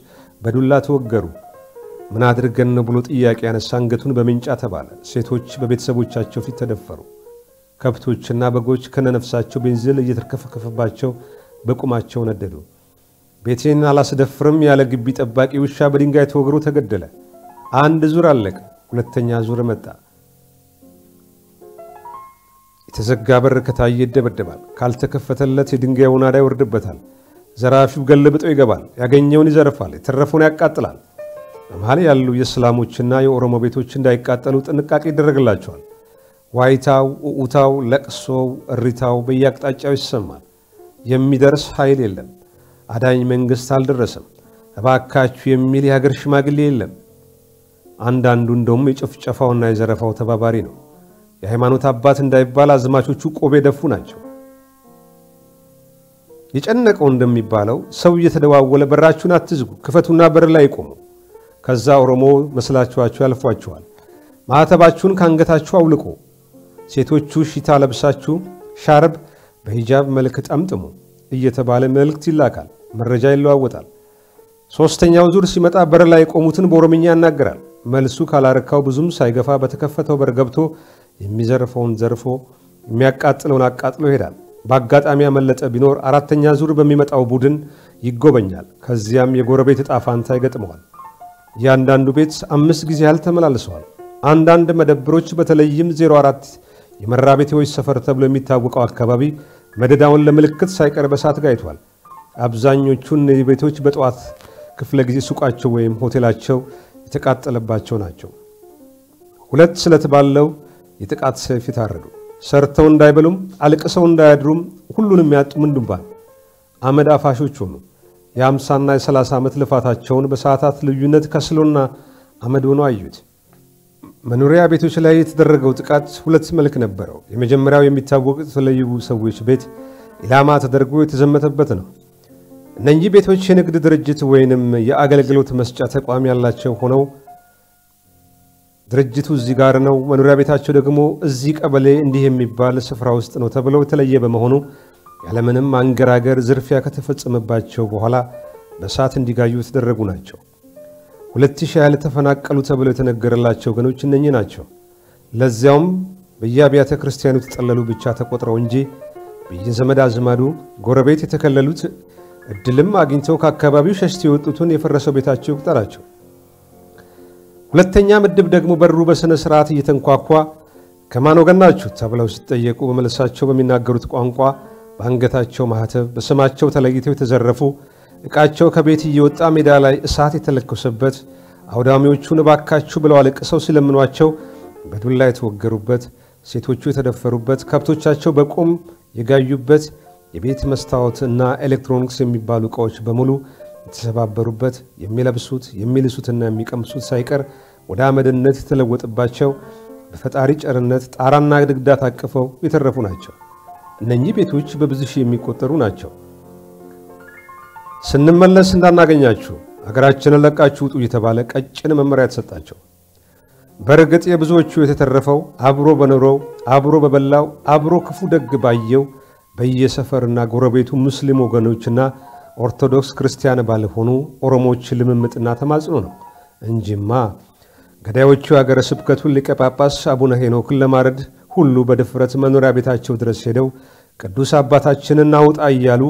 በዱላ ተወገሩ። ምን አድርገን ብሎ ጥያቄ ያነሳ አንገቱን በመንጫ ተባለ። ሴቶች በቤተሰቦቻቸው ፊት ተደፈሩ። ከብቶችና በጎች ከነነፍሳቸው ቤንዚን እየተርከፈከፈባቸው በቁማቸው ነደዱ። ቤቴን አላስደፍርም ያለ ግቢ ጠባቂ ውሻ በድንጋይ ተወግሮ ተገደለ። አንድ ዙር አለቀ። ሁለተኛ ዙር መጣ። የተዘጋ በር ከታየ ይደበደባል። ካልተከፈተለት የድንጋዩ ናዳ ይወርድበታል። ዘራፊው ገልብጦ ይገባል። ያገኘውን ይዘርፋል። የተረፈውን ያቃጥላል። በመሃል ያሉ የእስላሞችና የኦሮሞ ቤቶች እንዳይቃጠሉ ጥንቃቄ ይደረግላቸዋል። ዋይታው፣ ኡኡታው፣ ለቅሶው፣ እሪታው በየአቅጣጫው ይሰማል። የሚደርስ ኃይል የለም። አዳኝ መንግስት አልደረሰም። እባካችሁ የሚል የሀገር ሽማግሌ የለም። አንዳንዱ እንደውም የጭፍጨፋውና የዘረፋው ተባባሪ ነው። የሃይማኖት አባት እንዳይባል አዝማቾቹ ቆቤ ደፉ ናቸው። የጨነቀው እንደሚባለው ሰው እየተደዋወለ በራችሁን አትዝጉ፣ ክፈቱና በር ላይ ቆሙ። ከዛ ኦሮሞ መስላችኋቸው ያልፏችኋል። ማዕተባችሁን ካንገታችሁ አውልቁ። ሴቶቹ ሺታ ለብሳችሁ ሻርብ በሂጃብ መልክ ጠምጥሙ እየተባለ መልእክት ይላካል። መረጃ ይለዋወጣል። ሶስተኛው ዙር ሲመጣ በር ላይ ቆሙትን በኦሮምኛ ያናገራል። መልሱ ካላረካው ብዙም ሳይገፋ በተከፈተው በር ገብቶ የሚዘርፈውን ዘርፎ የሚያቃጥለውን አቃጥሎ ይሄዳል። በአጋጣሚ ያመለጠ ቢኖር አራተኛ ዙር በሚመጣው ቡድን ይጎበኛል። ከዚያም የጎረቤት ዕጣ ፋንታ ይገጥመዋል። ያንዳንዱ ቤት 5 ጊዜ ያህል ተመላልሰዋል። አንዳንድ መደብሮች በተለይም 04 የመራቤቴዎች ሰፈር ተብሎ የሚታወቀው አካባቢ መደዳውን ለምልክት ሳይቀር በሳት ጋይቷል። አብዛኞቹን ቤቶች በጠዋት ክፍለ ጊዜ ሱቃቸው ወይም ሆቴላቸው የተቃጠለባቸው ናቸው። ሁለት ስለት ባለው የጥቃት ሰይፍ ታረዱ። ሰርተው እንዳይበሉም አልቅሰው እንዳያድሩም ሁሉንም ያጡ ምንዱባን አመድ አፋሾች ሆኑ። የ50 እና የ30 ዓመት ልፋታቸውን በሰዓታት ልዩነት ከስሎና አመድ ሆኖ አዩት። መኖሪያ ቤቶች ላይ የተደረገው ጥቃት ሁለት መልክ ነበረው። የመጀመሪያው የሚታወቅ የተለዩ ሰዎች ቤት ኢላማ ተደርጎ የተዘመተበት ነው። እነኚህ ቤቶች የንግድ ድርጅት ወይንም የአገልግሎት መስጫ ተቋም ያላቸው ሆነው ድርጅቱ እዚህ ጋር ነው፣ መኖሪያ ቤታቸው ደግሞ እዚህ ቀበሌ እንዲህ የሚባል ስፍራ ውስጥ ነው ተብለው የተለየ በመሆኑ ያለምንም አንገራገር ዝርፊያ ከተፈጸመባቸው በኋላ በእሳት እንዲጋዩ የተደረጉ ናቸው። 2000 ያህል ተፈናቀሉ ተብለው የተነገረላቸው ወገኖች እነኚህ ናቸው። ለዚያውም በየአብያተ ክርስቲያኑ ተጠለሉ ብቻ ተቆጥረው እንጂ በየዘመድ አዝማዱ ጎረቤት የተከለሉት እድልም አግኝተው ከአካባቢው ሸሽተው የወጡትን የፈረሰው ቤታቸው ይቁጠራቸው። ሁለተኛ ምድብ ደግሞ በሩ በስነ ስርዓት እየተንኳኳ ከማን ወገን ናችሁ ተብለው ሲጠየቁ በመልሳቸው በሚናገሩት ቋንቋ በአንገታቸው ማህተብ በስማቸው ተለይተው የተዘረፉ ዕቃቸው ከቤት እየወጣ ሜዳ ላይ እሳት የተለኮሰበት አውዳሚዎቹን እባካችሁ ብለው አለቅሰው ሲለምኗቸው በዱላ የተወገሩበት ሴቶቹ የተደፈሩበት ከብቶቻቸው በቁም የጋዩበት የቤት መስታወትና ኤሌክትሮኒክስ የሚባሉ ዕቃዎች በሙሉ የተሰባበሩበት የሚለብሱት የሚልሱትና የሚቀምሱት ሳይቀር ወደ አመድነት የተለወጠባቸው በፈጣሪ ጨርነት ጣራና ግድግዳ ታቅፈው የተረፉ ናቸው። እነኚህ ቤቶች በብዙ ሺህ የሚቆጠሩ ናቸው። ስንመለስ እንዳናገኛችሁ አገራችንን ለቃችሁ ውጡ እየተባለ ቀጭን መመሪያ ተሰጣቸው። በርግጥ የብዙዎቹ የተተረፈው አብሮ በኖረው አብሮ በበላው አብሮ ክፉ ደግ ባየው በየሰፈርና ጎረቤቱ ሙስሊም ወገኖችና ኦርቶዶክስ ክርስቲያን ባልሆኑ ኦሮሞዎች ልምምጥና ተማጽኖ ነው እንጂማ ገዳዮቹ ሀገረ ስብከቱን ሊቀ ጳጳስ አቡነ ሄኖክን ለማረድ ሁሉ በድፍረት መኖሪያ ቤታቸው ድረስ ሄደው ቅዱስ አባታችንን አውጣ እያሉ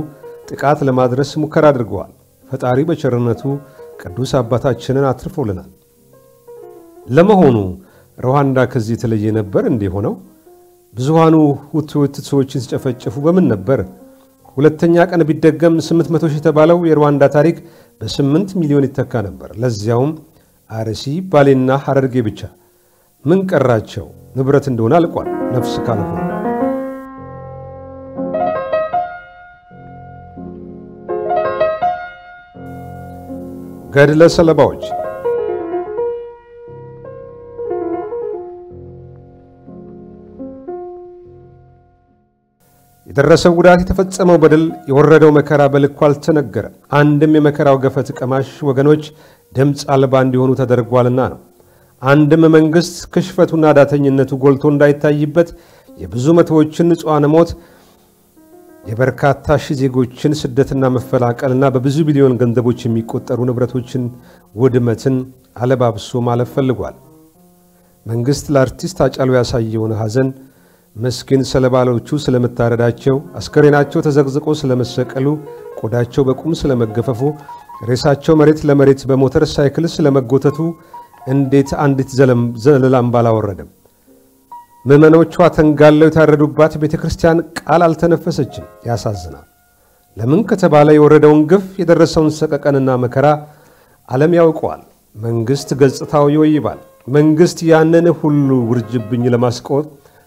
ጥቃት ለማድረስ ሙከራ አድርገዋል። ፈጣሪ በቸርነቱ ቅዱስ አባታችንን አትርፎልናል። ለመሆኑ ሩዋንዳ ከዚህ የተለየ ነበር እንዴ ሆነው? ብዙሃኑ ሁቱዎችን ሲጨፈጨፉ በምን ነበር? ሁለተኛ ቀን ቢደገም 800 ሺህ የተባለው የሩዋንዳ ታሪክ በ8 ሚሊዮን ይተካ ነበር። ለዚያውም አርሲ ባሌና ሐረርጌ ብቻ። ምን ቀራቸው? ንብረት እንደሆነ አልቋል። ነፍስ ካልሆነ ገድለ ሰለባዎች የደረሰው ጉዳት የተፈጸመው በደል የወረደው መከራ በልኩ አልተነገረ። አንድም የመከራው ገፈት ቀማሽ ወገኖች ድምጽ አልባ እንዲሆኑ ተደርጓልና ነው። አንድም መንግስት ክሽፈቱና ዳተኝነቱ ጎልቶ እንዳይታይበት የብዙ መቶዎችን ንጹሃን ሞት የበርካታ ሺህ ዜጎችን ስደትና መፈላቀልና በብዙ ቢሊዮን ገንዘቦች የሚቆጠሩ ንብረቶችን ውድመትን አለባብሶ ማለፍ ፈልጓል። መንግስት ለአርቲስት ሃጫሉ ያሳየውን ሐዘን መስኪን ሰለባዎቹ ስለመታረዳቸው አስከሬናቸው ተዘግዝቆ ስለመሰቀሉ ቆዳቸው በቁም ስለመገፈፉ ሬሳቸው መሬት ለመሬት በሞተር ሳይክል ስለመጎተቱ እንዴት አንዲት ዘለላም ባላወረደም ምዕመኖቿ ተንጋለው የታረዱባት ቤተክርስቲያን ቃል አልተነፈሰችም። ያሳዝናል። ለምን ከተባለ የወረደውን ግፍ የደረሰውን ሰቀቀንና መከራ ዓለም ያውቀዋል። መንግስት ገጽታው ይወይባል። መንግስት ያንን ሁሉ ውርጅብኝ ለማስቆም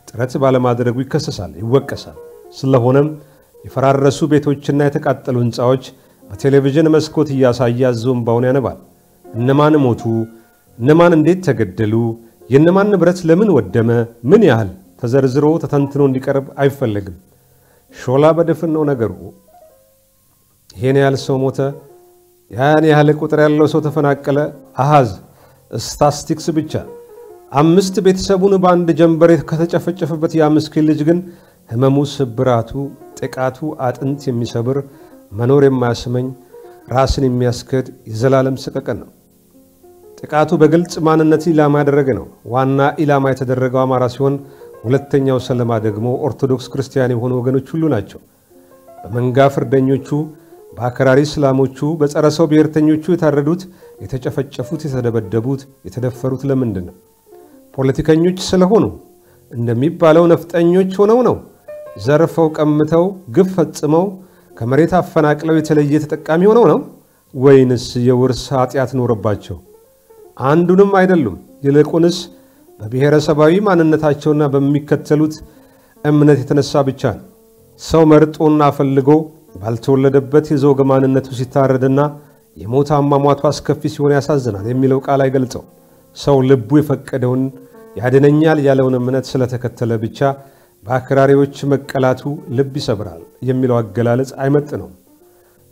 ጥረት ባለማድረጉ ይከሰሳል፣ ይወቀሳል። ስለሆነም የፈራረሱ ቤቶችና የተቃጠሉ ህንጻዎች በቴሌቪዥን መስኮት እያሳየ እንባውን ያነባል። እነማን ሞቱ፣ እነማን እንዴት ተገደሉ፣ የነማን ንብረት ለምን ወደመ፣ ምን ያህል ተዘርዝሮ ተተንትኖ እንዲቀርብ አይፈልግም። ሾላ በድፍን ነው ነገሩ። ይሄን ያህል ሰው ሞተ፣ ያን ያህል ቁጥር ያለው ሰው ተፈናቀለ፣ አሃዝ ስታቲስቲክስ ብቻ። 5 ቤተሰቡን በአንድ ጀንበር ከተጨፈጨፈበት ያ ምስኪን ልጅ ግን ህመሙ፣ ስብራቱ፣ ጥቃቱ አጥንት የሚሰብር መኖር የማያስመኝ ራስን የሚያስከድ የዘላለም ሰቀቀን ነው። ጥቃቱ በግልጽ ማንነት ኢላማ ያደረገ ነው። ዋና ኢላማ የተደረገው አማራ ሲሆን ሁለተኛው ሰለማ ደግሞ ኦርቶዶክስ ክርስቲያን የሆኑ ወገኖች ሁሉ ናቸው። በመንጋ ፍርደኞቹ፣ በአክራሪ እስላሞቹ፣ በጸረ ሰው ብሔርተኞቹ የታረዱት፣ የተጨፈጨፉት፣ የተደበደቡት፣ የተደፈሩት ለምንድን ነው? ፖለቲከኞች ስለሆኑ እንደሚባለው ነፍጠኞች ሆነው ነው? ዘርፈው ቀምተው ግፍ ፈጽመው ከመሬት አፈናቅለው የተለየ ተጠቃሚ ሆነው ነው? ወይንስ የውርስ ኃጢአት ኖርባቸው? አንዱንም አይደሉም። ይልቁንስ በብሔረሰባዊ ማንነታቸውና በሚከተሉት እምነት የተነሳ ብቻ ነው። ሰው መርጦና ፈልጎ ባልተወለደበት የዘውግ ማንነቱ ሲታረድና የሞት አሟሟቱ አስከፊ ሲሆን ያሳዝናል የሚለው ቃል አይገልጸው። ሰው ልቡ የፈቀደውን ያድነኛል ያለውን እምነት ስለተከተለ ብቻ በአክራሪዎች መቀላቱ ልብ ይሰብራል የሚለው አገላለጽ አይመጥነው።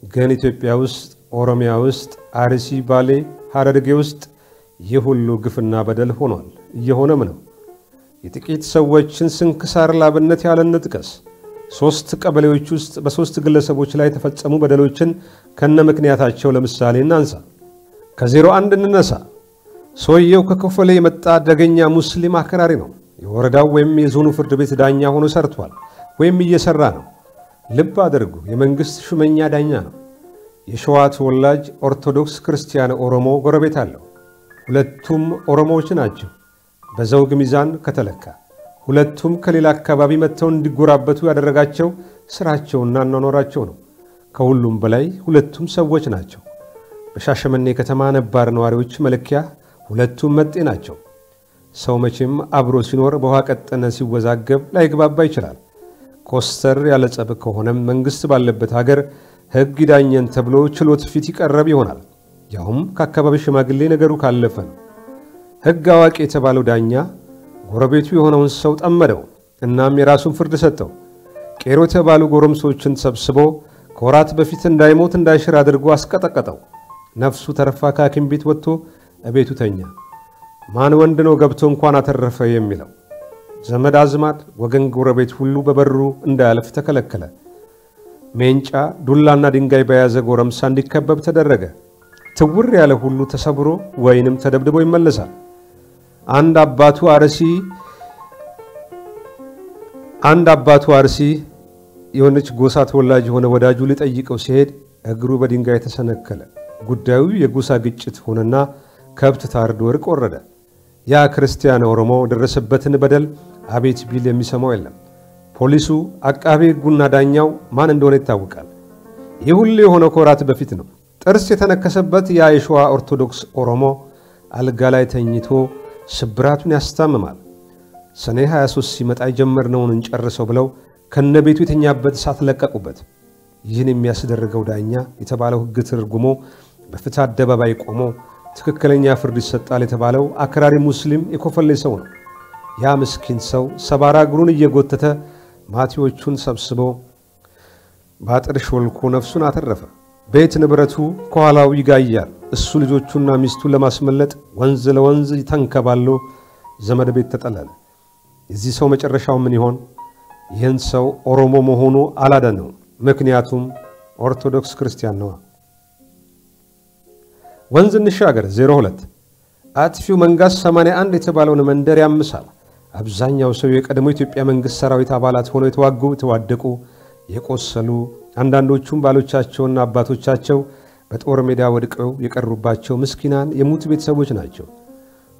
ግን ኢትዮጵያ ውስጥ፣ ኦሮሚያ ውስጥ፣ አርሲ፣ ባሌ፣ ሐረርጌ ውስጥ ይህ ሁሉ ግፍና በደል ሆኗል፣ እየሆነም ነው። የጥቂት ሰዎችን ስንክሳር ላብነት ያለን ጥቀስ። 3 ቀበሌዎች ውስጥ በ3 ግለሰቦች ላይ የተፈጸሙ በደሎችን ከነ ምክንያታቸው ለምሳሌ እናንሳ። ከ01 እንነሳ። ሰውየው ከኮፈሌ የመጣ አደገኛ ሙስሊም አክራሪ ነው። የወረዳው ወይም የዞኑ ፍርድ ቤት ዳኛ ሆኖ ሰርቷል ወይም እየሰራ ነው። ልብ አድርጉ፣ የመንግስት ሹመኛ ዳኛ ነው። የሸዋ ተወላጅ ኦርቶዶክስ ክርስቲያን ኦሮሞ ጎረቤት አለው። ሁለቱም ኦሮሞዎች ናቸው በዘውግ ሚዛን ከተለካ። ሁለቱም ከሌላ አካባቢ መጥተው እንዲጎራበቱ ያደረጋቸው ስራቸውና አኗኗራቸው ነው። ከሁሉም በላይ ሁለቱም ሰዎች ናቸው። በሻሸመኔ ከተማ ነባር ነዋሪዎች መለኪያ ሁለቱም መጤ ናቸው። ሰው መቼም አብሮ ሲኖር በውሃ ቀጠነ ሲወዛገብ ላይግባባ ይችላል። ኮስተር ያለ ጸብ ከሆነም መንግስት ባለበት ሀገር ህግ ይዳኘን ተብሎ ችሎት ፊት ይቀርብ ይሆናል። ያውም ከአካባቢ ሽማግሌ ነገሩ ካለፈ ነው። ህግ አዋቂ የተባለው ዳኛ ጎረቤቱ የሆነውን ሰው ጠመደው። እናም የራሱን ፍርድ ሰጠው። ቄሮ የተባሉ ጎረምሶችን ሰብስቦ ከወራት በፊት እንዳይሞት እንዳይሽር አድርጎ አስቀጠቀጠው። ነፍሱ ተረፋ ከሐኪም ቤት ወጥቶ እቤቱ ተኛ። ማን ወንድ ነው ገብቶ እንኳን አተረፈ የሚለው? ዘመድ አዝማድ፣ ወገን፣ ጎረቤት ሁሉ በበሩ እንዳያልፍ ተከለከለ። ሜንጫ፣ ዱላና ድንጋይ በያዘ ጎረምሳ እንዲከበብ ተደረገ። ትውር ያለ ሁሉ ተሰብሮ ወይንም ተደብድቦ ይመለሳል። አንድ አባቱ አርሲ የሆነች ጎሳ ተወላጅ የሆነ ወዳጁ ሊጠይቀው ሲሄድ እግሩ በድንጋይ ተሰነከለ። ጉዳዩ የጎሳ ግጭት ሆነና ከብት ታርዶ እርቅ ወረደ። ያ ክርስቲያን ኦሮሞ ደረሰበትን በደል አቤት ቢል የሚሰማው የለም። ፖሊሱ፣ አቃቤ ሕጉና ዳኛው ማን እንደሆነ ይታወቃል። ይህ ሁሉ የሆነው ከወራት በፊት ነው። ጥርስ የተነከሰበት ያ የሸዋ ኦርቶዶክስ ኦሮሞ አልጋ ላይ ተኝቶ ስብራቱን ያስታምማል። ሰኔ 23 ሲመጣ የጀመርነውን እንጨርሰው ብለው ከነቤቱ የተኛበት እሳት ለቀቁበት። ይህን የሚያስደርገው ዳኛ የተባለው ሕግ ትርጉሞ በፍትህ አደባባይ ቆሞ ትክክለኛ ፍርድ ይሰጣል የተባለው አክራሪ ሙስሊም የኮፈሌ ሰው ነው። ያ ምስኪን ሰው ሰባራ እግሩን እየጎተተ ማቲዎቹን ሰብስቦ ባጥር ሾልኮ ነፍሱን አተረፈ። ቤት ንብረቱ ከኋላው ይጋያል። እሱ ልጆቹና ሚስቱን ለማስመለጥ ወንዝ ለወንዝ ተንከባሎ ዘመድ ቤት ተጠለለ። የዚህ ሰው መጨረሻው ምን ይሆን? ይህን ሰው ኦሮሞ መሆኑ አላዳነው። ምክንያቱም ኦርቶዶክስ ክርስቲያን ነው። ወንዝ እንሻገር 02 አጥፊው መንጋስ 81 የተባለውን መንደር ያምሳል። አብዛኛው ሰው የቀድሞ ኢትዮጵያ መንግስት ሰራዊት አባላት ሆነው የተዋጉ ተዋደቁ የቆሰሉ አንዳንዶቹም ባሎቻቸውና አባቶቻቸው በጦር ሜዳ ወድቀው የቀሩባቸው ምስኪናን የሙት ቤተሰቦች ናቸው።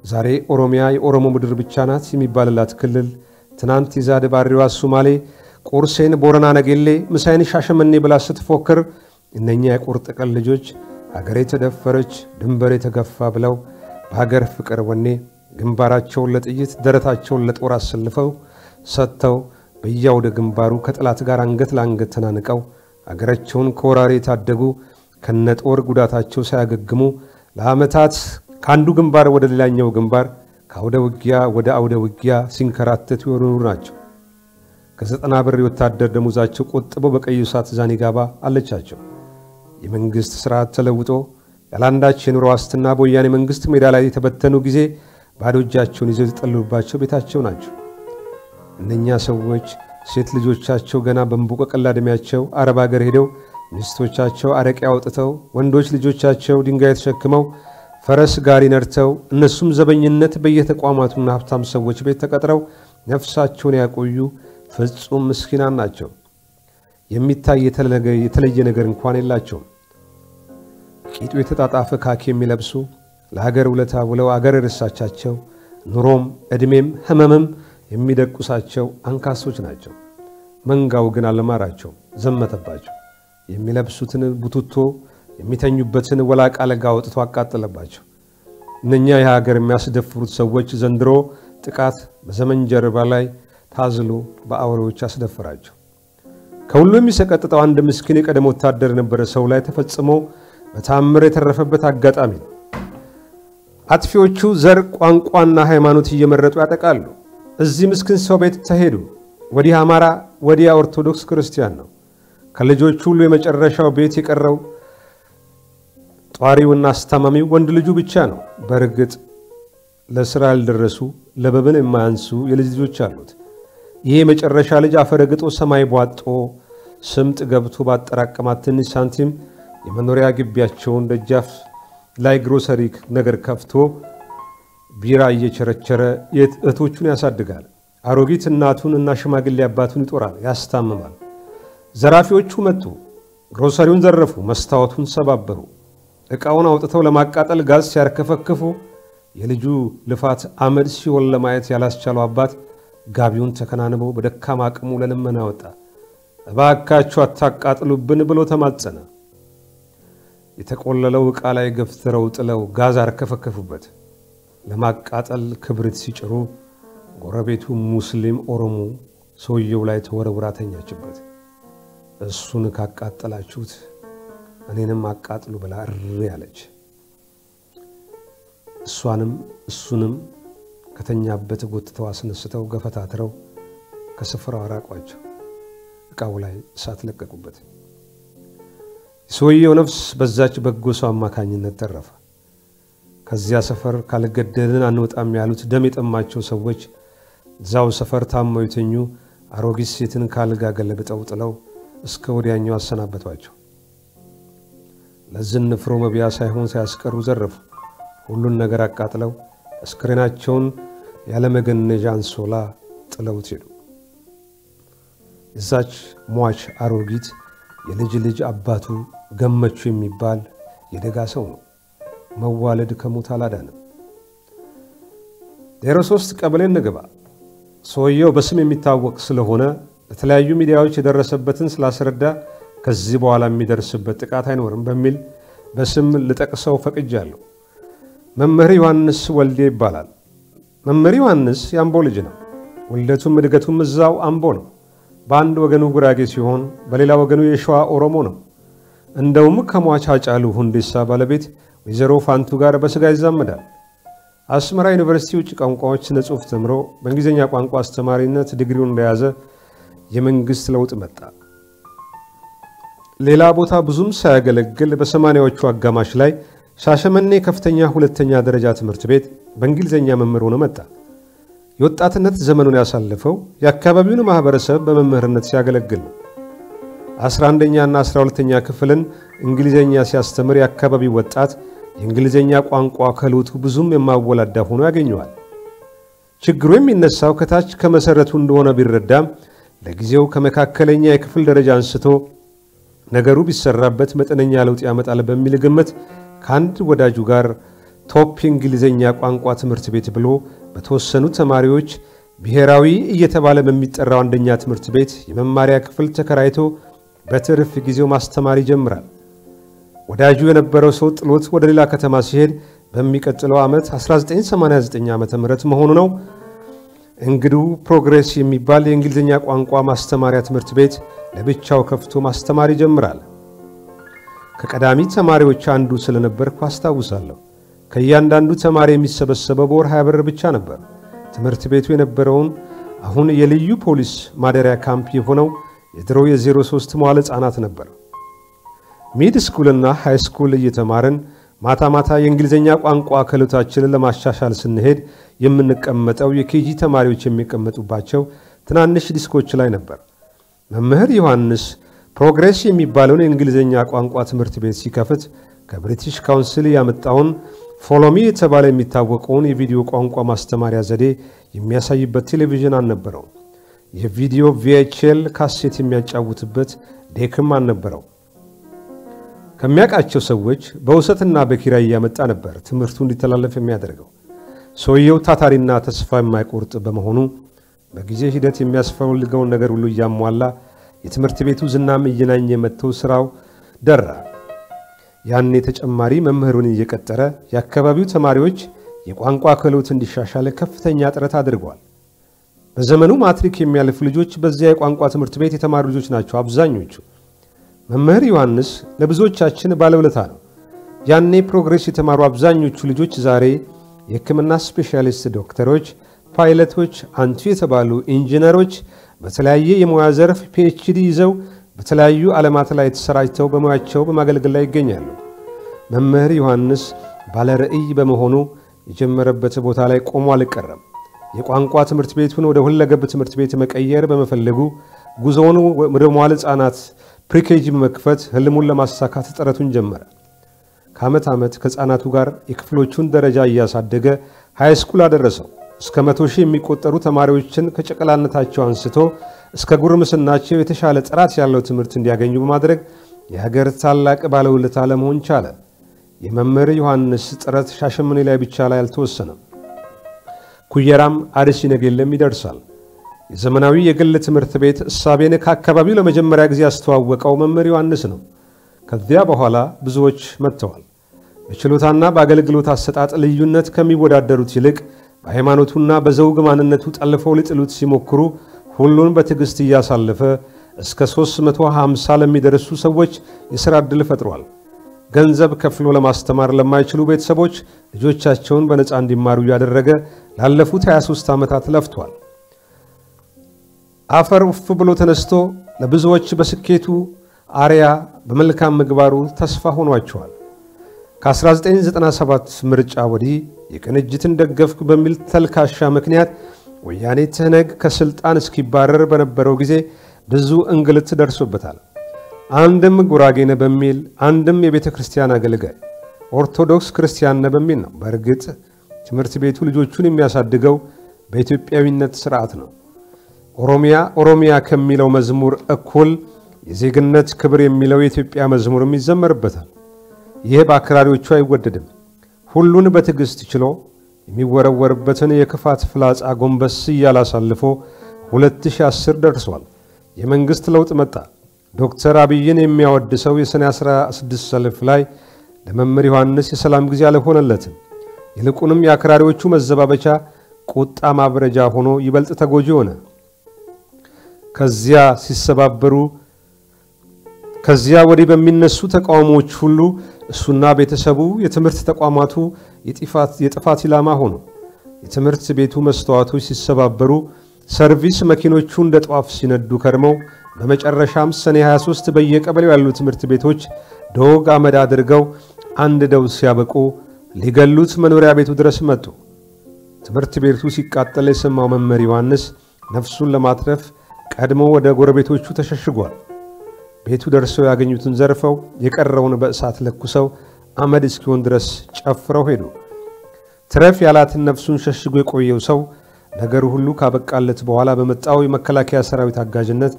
ዛሬ ኦሮሚያ የኦሮሞ ምድር ብቻ ናት የሚባልላት ክልል ትናንት ይዛድ ባሪዋ ሶማሌ ቁርሴን ቦረና ነገሌ ምሳይን ሻሸመኔ ብላ ስትፎክር እነኛ የቁርጥ ቀን ልጆች ሀገሬ ተደፈረች ድንበሬ ተገፋ ብለው በሀገር ፍቅር ወኔ ግንባራቸውን ለጥይት ደረታቸውን ለጦር አሰልፈው ሰጥተው በያውደ ግንባሩ ከጥላት ጋር አንገት ለአንገት ተናንቀው ሀገራቸውን ከወራሪ ታደጉ ከነጦር ጉዳታቸው ሳያገግሙ ለዓመታት ካንዱ ግንባር ወደ ሌላኛው ግንባር ከአውደ ውጊያ ወደ አውደ ውጊያ ሲንከራተቱ የኖሩ ናቸው። ከ90 ብር ወታደር ደሞዛቸው ቆጥበው በቀዩ ሰዓት ዛኒጋባ አለቻቸው። የመንግስት ስርዓት ተለውጦ ያላንዳች የኑሮ ዋስትና በወያኔ መንግስት ሜዳ ላይ የተበተኑ ጊዜ ባዶ እጃቸውን ይዘው የተጠለሉባቸው ቤታቸው ናቸው። እነኛ ሰዎች ሴት ልጆቻቸው ገና በእንቡቀቀላ ዕድሜያቸው አረብ ሀገር ሄደው ሚስቶቻቸው አረቄ አውጥተው ወንዶች ልጆቻቸው ድንጋይ ተሸክመው ፈረስ ጋሪ ነርተው እነሱም ዘበኝነት በየተቋማቱና ሀብታም ሰዎች ቤት ተቀጥረው ነፍሳቸውን ያቆዩ ፍጹም ምስኪናን ናቸው። የሚታይ የተለየ ነገር እንኳን የላቸውም። ቂጡ የተጣጣፈ ካኪ የሚለብሱ ለሀገር ውለታ ብለው አገር ርሳቻቸው ኑሮም እድሜም ህመምም የሚደቁሳቸው አንካሶች ናቸው። መንጋው ግን አለማራቸው ዘመተባቸው። የሚለብሱትን ቡቱቶ የሚተኙበትን ወላቃ ለጋ ወጥቶ አቃጠለባቸው። እነኛ የሀገር የሚያስደፍሩት ሰዎች ዘንድሮ ጥቃት በዘመን ጀርባ ላይ ታዝሎ በአውሬዎች አስደፈራቸው። ከሁሉ የሚሰቀጥጠው አንድ ምስኪን የቀደም ወታደር የነበረ ሰው ላይ ተፈጽሞ በታምር የተረፈበት አጋጣሚ ነው። አጥፊዎቹ ዘር ቋንቋና ሃይማኖት እየመረጡ ያጠቃሉ። እዚህ ምስኪን ሰው ቤት ተሄዱ። ወዲህ አማራ ወዲያ ኦርቶዶክስ ክርስቲያን ነው። ከልጆቹ ሁሉ የመጨረሻው ቤት የቀረው ጧሪውና አስተማሚው ወንድ ልጁ ብቻ ነው። በርግጥ ለስራ ያልደረሱ ለበብን የማያንሱ የልጅ ልጆች አሉት። ይሄ የመጨረሻ ልጅ አፈረግጦ ሰማይ ቧጦ ስምጥ ገብቶ ባጠራቀማት ትንሽ ሳንቲም የመኖሪያ ግቢያቸውን ደጃፍ ላይ ግሮሰሪ ነገር ከፍቶ ቢራ እየቸረቸረ እህቶቹን ያሳድጋል። አሮጊት እናቱን እና ሽማግሌ አባቱን ይጦራል፣ ያስታምማል። ዘራፊዎቹ መጡ፣ ግሮሰሪውን ዘረፉ፣ መስታወቱን ሰባበሩ። እቃውን አውጥተው ለማቃጠል ጋዝ ሲያርከፈክፉ የልጁ ልፋት አመድ ሲሆን ለማየት ያላስቻለው አባት ጋቢውን ተከናንበው በደካማ አቅሙ ለልመና ወጣ። እባካችሁ አታቃጥሉብን ብሎ ተማጸነ። የተቆለለው ዕቃ ላይ ገፍትረው ጥለው ጋዝ አርከፈከፉበት። ለማቃጠል ክብሪት ሲጭሩ ጎረቤቱ ሙስሊም ኦሮሞ ሰውየው ላይ ተወርውራ ተኛችበት። እሱን ካቃጠላችሁት እኔንም አቃጥሉ ብላ እሪ ያለች። እሱንም ከተኛበት ጎትተው አስነስተው ገፈታትረው ከስፍራው አራቋቸው። ዕቃው ላይ እሳት ለቀቁበት። ሰውየው ነፍስ በዛች በጎ ሰው አማካኝነት ተረፈ። ከዚያ ሰፈር ካልገደልን አንወጣም ያሉት ደም የጠማቸው ሰዎች ዛው ሰፈር ታመው የተኙ አሮጊት ሴትን ካልጋ ገለብጠው ጥለው እስከ ወዲያኛው አሰናበቷቸው። ለዝንፍሮ መብያ ሳይሆን ሳያስቀሩ ዘረፉ። ሁሉን ነገር አቃጥለው አስክሬናቸውን ያለ መገነዣ አንሶላ ጥለውት ሄዱ። እዛች ሟች አሮጊት የልጅ ልጅ አባቱ ገመቹ የሚባል የደጋ ሰው ነው። መዋለድ ከሞት አላዳንም። 03 ቀበሌ ንግባ። ሰውየው በስም የሚታወቅ ስለሆነ በተለያዩ ሚዲያዎች የደረሰበትን ስላስረዳ ከዚህ በኋላ የሚደርስበት ጥቃት አይኖርም በሚል በስም ልጠቅሰው ፈቅጃለሁ። መምህር ዮሐንስ ወልዴ ይባላል። መምህር ዮሐንስ የአምቦ ልጅ ነው። ወልደቱም እድገቱም እዛው አምቦ ነው። በአንድ ወገኑ ጉራጌ ሲሆን በሌላ ወገኑ የሸዋ ኦሮሞ ነው። እንደውም ከሟች ሃጫሉ ሁንዴሳ ባለቤት ወይዘሮ ፋንቱ ጋር በስጋ ይዛመዳል። አስመራ ዩኒቨርሲቲ ውጭ ቋንቋዎች ስነ ጽሑፍ ተምሮ በእንግሊዘኛ ቋንቋ አስተማሪነት ዲግሪውን እንደያዘ የመንግስት ለውጥ መጣ። ሌላ ቦታ ብዙም ሳያገለግል በ80ዎቹ አጋማሽ ላይ ሻሸመኔ ከፍተኛ ሁለተኛ ደረጃ ትምህርት ቤት በእንግሊዘኛ መምህር ሆኖ መጣ። የወጣትነት ዘመኑን ያሳለፈው የአካባቢውን ማህበረሰብ በመምህርነት ሲያገለግል ነው። 11ኛ እና 12ኛ ክፍልን እንግሊዘኛ ሲያስተምር የአካባቢው ወጣት የእንግሊዘኛ ቋንቋ ክህሎቱ ብዙም የማወላዳ ሆኖ ያገኘዋል። ችግሩ የሚነሳው ከታች ከመሰረቱ እንደሆነ ቢረዳም ለጊዜው ከመካከለኛ የክፍል ደረጃ አንስቶ ነገሩ ቢሰራበት መጠነኛ ለውጥ ያመጣል በሚል ግምት ከአንድ ወዳጁ ጋር ቶፕ እንግሊዘኛ ቋንቋ ትምህርት ቤት ብሎ በተወሰኑ ተማሪዎች ብሔራዊ እየተባለ በሚጠራው አንደኛ ትምህርት ቤት የመማሪያ ክፍል ተከራይቶ በትርፍ ጊዜው ማስተማር ይጀምራል። ወዳጁ የነበረው ሰው ጥሎት ወደ ሌላ ከተማ ሲሄድ በሚቀጥለው ዓመት 1989 ዓመተ ምህረት መሆኑ ነው። እንግዱ ፕሮግሬስ የሚባል የእንግሊዘኛ ቋንቋ ማስተማሪያ ትምህርት ቤት ለብቻው ከፍቶ ማስተማር ይጀምራል። ከቀዳሚ ተማሪዎች አንዱ ስለነበርኩ አስታውሳለሁ። ከእያንዳንዱ ተማሪ የሚሰበሰበው በወር 20 ብር ብቻ ነበር። ትምህርት ቤቱ የነበረውን አሁን የልዩ ፖሊስ ማደሪያ ካምፕ የሆነው የድሮው የ03 መዋለ ሕፃናት ነበር። ሚድ ስኩልና ሃይ ስኩል እየተማረን ማታ ማታ የእንግሊዘኛ ቋንቋ ክህሎታችንን ለማሻሻል ስንሄድ የምንቀመጠው የኬጂ ተማሪዎች የሚቀመጡባቸው ትናንሽ ዲስኮች ላይ ነበር። መምህር ዮሐንስ ፕሮግሬስ የሚባለውን የእንግሊዘኛ ቋንቋ ትምህርት ቤት ሲከፍት ከብሪቲሽ ካውንስል ያመጣውን ፎሎሚ የተባለ የሚታወቀውን የቪዲዮ ቋንቋ ማስተማሪያ ዘዴ የሚያሳይበት ቴሌቪዥን አልነበረው። የቪዲዮ VHL ካሴት የሚያጫውትበት ዴክም አልነበረው። ከሚያውቃቸው ሰዎች በውሰትና በኪራይ ያመጣ ነበር ትምህርቱ እንዲተላለፍ የሚያደርገው። ሰውየው ታታሪና ተስፋ የማይቆርጥ በመሆኑ በጊዜ ሂደት የሚያስፈልገውን ነገር ሁሉ ያሟላ የትምህርት ቤቱ ዝናም እየናኘ መጥቶ ስራው ደራ። ያኔ ተጨማሪ መምህሩን እየቀጠረ የአካባቢው ተማሪዎች የቋንቋ ክህሎት እንዲሻሻል ከፍተኛ ጥረት አድርጓል። በዘመኑ ማትሪክ የሚያልፉ ልጆች በዚያ የቋንቋ ትምህርት ቤት የተማሩ ልጆች ናቸው አብዛኞቹ። መምህር ዮሐንስ ለብዙዎቻችን ባለውለታ ነው። ያኔ ፕሮግሬስ የተማሩ አብዛኞቹ ልጆች ዛሬ የሕክምና ስፔሻሊስት ዶክተሮች፣ ፓይለቶች፣ አንቱ የተባሉ ኢንጂነሮች በተለያየ የሙያ ዘርፍ PhD ይዘው በተለያዩ ዓለማት ላይ ተሰራጭተው በሙያቸው በማገልገል ላይ ይገኛሉ። መምህር ዮሐንስ ባለ ራዕይ በመሆኑ የጀመረበት ቦታ ላይ ቆሞ አልቀረም። የቋንቋ ትምህርት ቤቱን ወደ ሁለገብ ትምህርት ቤት መቀየር በመፈለጉ ጉዞውን ወደ መዋለ ሕፃናት ፕሪኬጂ በመክፈት ህልሙን ለማሳካት ጥረቱን ጀመረ። ከዓመት ዓመት ከሕፃናቱ ጋር የክፍሎቹን ደረጃ እያሳደገ ሃይ ስኩል አደረሰው። እስከ 100 ሺህ የሚቆጠሩ ተማሪዎችን ከጨቅላነታቸው አንስቶ እስከ ጉርምስናቸው የተሻለ ጥራት ያለው ትምህርት እንዲያገኙ በማድረግ የሀገር ታላቅ ባለውለታ ለመሆን ቻለ። የመምህር ዮሐንስ ጥረት ሻሸመኔ ላይ ብቻ ላይ አልተወሰነም። ኩየራም አርሲ ነገሌም ይደርሳል። የዘመናዊ የግል ትምህርት ቤት እሳቤን ከአካባቢው ለመጀመሪያ ጊዜ ያስተዋወቀው መምህር ዮሐንስ ነው። ከዚያ በኋላ ብዙዎች መጥተዋል። በችሎታና በአገልግሎት አሰጣጥ ልዩነት ከሚወዳደሩት ይልቅ በሃይማኖቱና በዘውግ ማንነቱ ጠልፈው ሊጥሉት ሲሞክሩ ሁሉን በትዕግስት እያሳለፈ እስከ 350 ለሚደርሱ ሰዎች የሥራ ዕድል ፈጥሯል። ገንዘብ ከፍሎ ለማስተማር ለማይችሉ ቤተሰቦች ልጆቻቸውን በነፃ እንዲማሩ ያደረገ ላለፉት 23 ዓመታት ለፍቷል። አፈር ውፍ ብሎ ተነስቶ ለብዙዎች በስኬቱ አሪያ በመልካም ምግባሩ ተስፋ ሆኗቸዋል። ከ1997 ምርጫ ወዲህ የቅንጅትን ደገፍኩ በሚል ተልካሻ ምክንያት ወያኔ ትህነግ ከስልጣን እስኪባረር በነበረው ጊዜ ብዙ እንግልት ደርሶበታል። አንድም ጉራጌነ በሚል አንድም የቤተ ክርስቲያን አገልጋይ ኦርቶዶክስ ክርስቲያን ነው በሚል ነው። በእርግጥ ትምህርት ቤቱ ልጆቹን የሚያሳድገው በኢትዮጵያዊነት ስርዓት ነው። ኦሮሚያ ከሚለው መዝሙር እኩል የዜግነት ክብር የሚለው የኢትዮጵያ መዝሙርም ይዘመርበታል። ይህ በአክራሪዎቹ አይወደድም። ሁሉን በትዕግስት ችሎ የሚወረወርበትን የክፋት ፍላጻ ጎንበስ እያላሳልፎ 2010 ደርሷል። የመንግስት ለውጥ መጣ። ዶክተር አብይን የሚያወድሰው የሰኔ 16 ሰልፍ ላይ ለመምህር ዮሐንስ የሰላም ጊዜ አልሆነለትም። ይልቁንም የአክራሪዎቹ መዘባበቻ ቁጣ ማብረጃ ሆኖ ይበልጥ ተጎጂ ሆነ። ከዚያ ወዲህ በሚነሱ ተቃውሞዎች ሁሉ እሱና ቤተሰቡ የትምህርት ተቋማቱ የጥፋት ኢላማ ሆኑ። የትምህርት ቤቱ መስተዋቶች ሲሰባበሩ፣ ሰርቪስ መኪኖቹ እንደ ጧፍ ሲነዱ ከርመው በመጨረሻም ሰኔ 23 በየቀበሌው ያሉ ትምህርት ቤቶች ዶግ አመድ አድርገው አንድደው ሲያበቁ ሊገሉት መኖሪያ ቤቱ ድረስ መጡ። ትምህርት ቤቱ ሲቃጠል የሰማው መምህር ዮሐንስ ነፍሱን ለማትረፍ ቀድሞ ወደ ጎረቤቶቹ ተሸሽጓል። ቤቱ ደርሰው ያገኙትን ዘርፈው የቀረውን በእሳት ለኩሰው አመድ እስኪሆን ድረስ ጨፍረው ሄዱ። ትረፍ ያላትን ነፍሱን ሸሽጎ የቆየው ሰው ነገሩ ሁሉ ካበቃለት በኋላ በመጣው የመከላከያ ሰራዊት አጋዥነት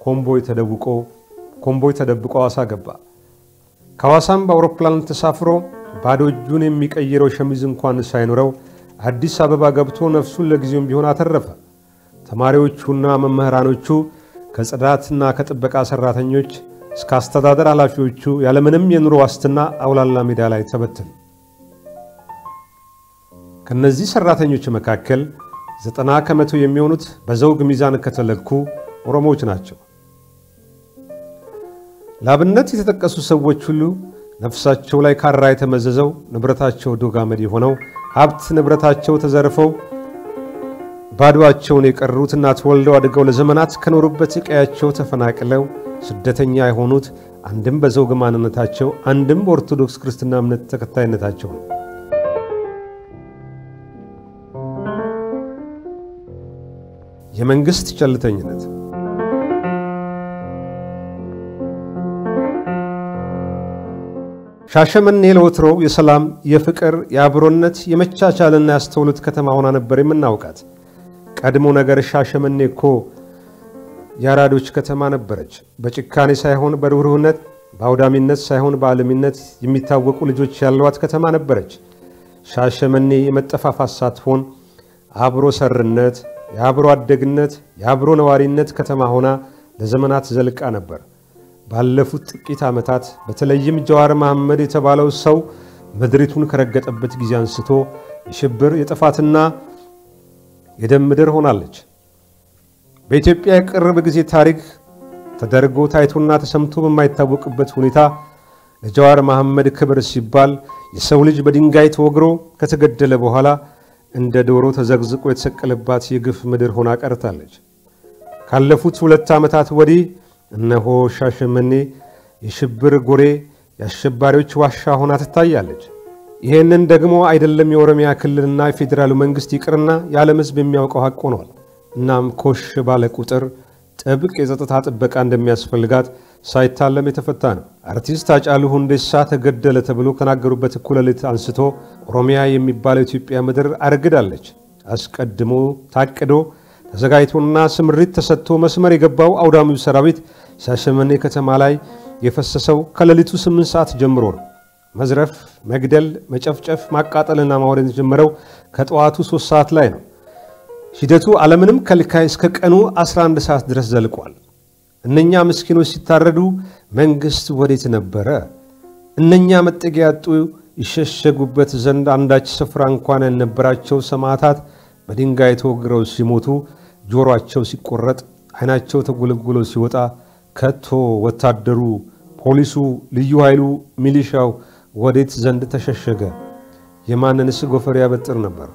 ኮምቦይ ተደብቆ ሐዋሳ ገባ። ከሐዋሳም በአውሮፕላን ተሳፍሮ ባዶ እጁን የሚቀይረው ሸሚዝ እንኳን ሳይኖረው አዲስ አበባ ገብቶ ነፍሱን ለጊዜውም ቢሆን አተረፈ። ተማሪዎቹና መምህራኖቹ ከጽዳትና ከጥበቃ ሰራተኞች እስከ አስተዳደር ኃላፊዎቹ ያለምንም የኑሮ ዋስትና አውላላ ሜዳ ላይ ተበተኑ። ከነዚህ ሰራተኞች መካከል 90% የሚሆኑት በዘውግ ሚዛን ከተለኩ ኦሮሞዎች ናቸው። ላብነት የተጠቀሱ ሰዎች ሁሉ ነፍሳቸው ላይ ካራ የተመዘዘው ንብረታቸው ዶጋመድ የሆነው ሀብት ንብረታቸው ተዘርፈው ባዶአቸውን የቀሩትና ተወልደው አድገው ለዘመናት ከኖሩበት ቀያቸው ተፈናቅለው ስደተኛ የሆኑት አንድም በዘውግ ማንነታቸው አንድም በኦርቶዶክስ ክርስትና እምነት ተከታይነታቸው ነው። የመንግስት ቸልተኝነት ሻሸመኔ ለወትሮው የሰላም፣ የፍቅር፣ የአብሮነት፣ የመቻቻልና ያስተውሉት ከተማ ሆና ነበር የምናውቃት። ቀድሞ ነገር ሻሸመኔ እኮ ያራዶች ከተማ ነበረች። በጭካኔ ሳይሆን በርህሩህነት፣ በአውዳሚነት ሳይሆን በዓለሚነት የሚታወቁ ልጆች ያሏት ከተማ ነበረች። ሻሸመኔ የመጠፋፋት ሳትሆን አብሮ ሰርነት፣ የአብሮ አደግነት፣ የአብሮ ነዋሪነት ከተማ ሆና ለዘመናት ዘልቃ ነበር። ባለፉት ጥቂት ዓመታት በተለይም ጀዋር መሐመድ የተባለው ሰው ምድሪቱን ከረገጠበት ጊዜ አንስቶ የሽብር የጥፋትና የደም ምድር ሆናለች። በኢትዮጵያ የቅርብ ጊዜ ታሪክ ተደርጎ ታይቶና ተሰምቶ በማይታወቅበት ሁኔታ ለጀዋር መሐመድ ክብር ሲባል የሰው ልጅ በድንጋይ ተወግሮ ከተገደለ በኋላ እንደ ዶሮ ተዘግዝቆ የተሰቀለባት የግፍ ምድር ሆና ቀርታለች። ካለፉት 2 ዓመታት ወዲህ እነሆ ሻሸመኔ የሽብር ጎሬ፣ የአሸባሪዎች ዋሻ ሆና ትታያለች። ይሄንን ደግሞ አይደለም የኦሮሚያ ክልልና የፌዴራሉ መንግስት ይቅርና የዓለም ሕዝብ የሚያውቀው ሐቅ ሆኗል። እናም ኮሽ ባለ ቁጥር ጥብቅ የጸጥታ ጥበቃ እንደሚያስፈልጋት ሳይታለም የተፈታ ነው። አርቲስት ሃጫሉ ሁንዴሳ ተገደለ ተብሎ ከናገሩበት እኩለ ሌሊት አንስቶ ኦሮሚያ የሚባለው ኢትዮጵያ ምድር አርግዳለች። አስቀድሞ ታቅዶ ተዘጋጅቶና ስምሪት ተሰጥቶ መስመር የገባው አውዳሚው ሰራዊት ሻሸመኔ ከተማ ላይ የፈሰሰው ከሌሊቱ 8 ሰዓት ጀምሮ ነው። መዝረፍ፣ መግደል፣ መጨፍጨፍ፣ ማቃጠልና ማውደም የጀመረው ከጠዋቱ 3 ሰዓት ላይ ነው። ሂደቱ ዓለምንም ከልካይ እስከ ቀኑ 11 ሰዓት ድረስ ዘልቋል። እነኛ ምስኪኖች ሲታረዱ መንግስት ወዴት ነበረ? እነኛ መጠጊያ ያጡ ይሸሸጉበት ዘንድ አንዳች ስፍራ እንኳን ያልነበራቸው ሰማዕታት በድንጋይ ተወግረው ሲሞቱ፣ ጆሮአቸው ሲቆረጥ፣ አይናቸው ተጎልጉሎ ሲወጣ ከቶ ወታደሩ፣ ፖሊሱ፣ ልዩ ኃይሉ፣ ሚሊሻው ወዴት ዘንድ ተሸሸገ? የማንንስ ጎፈር ያበጥር ነበር?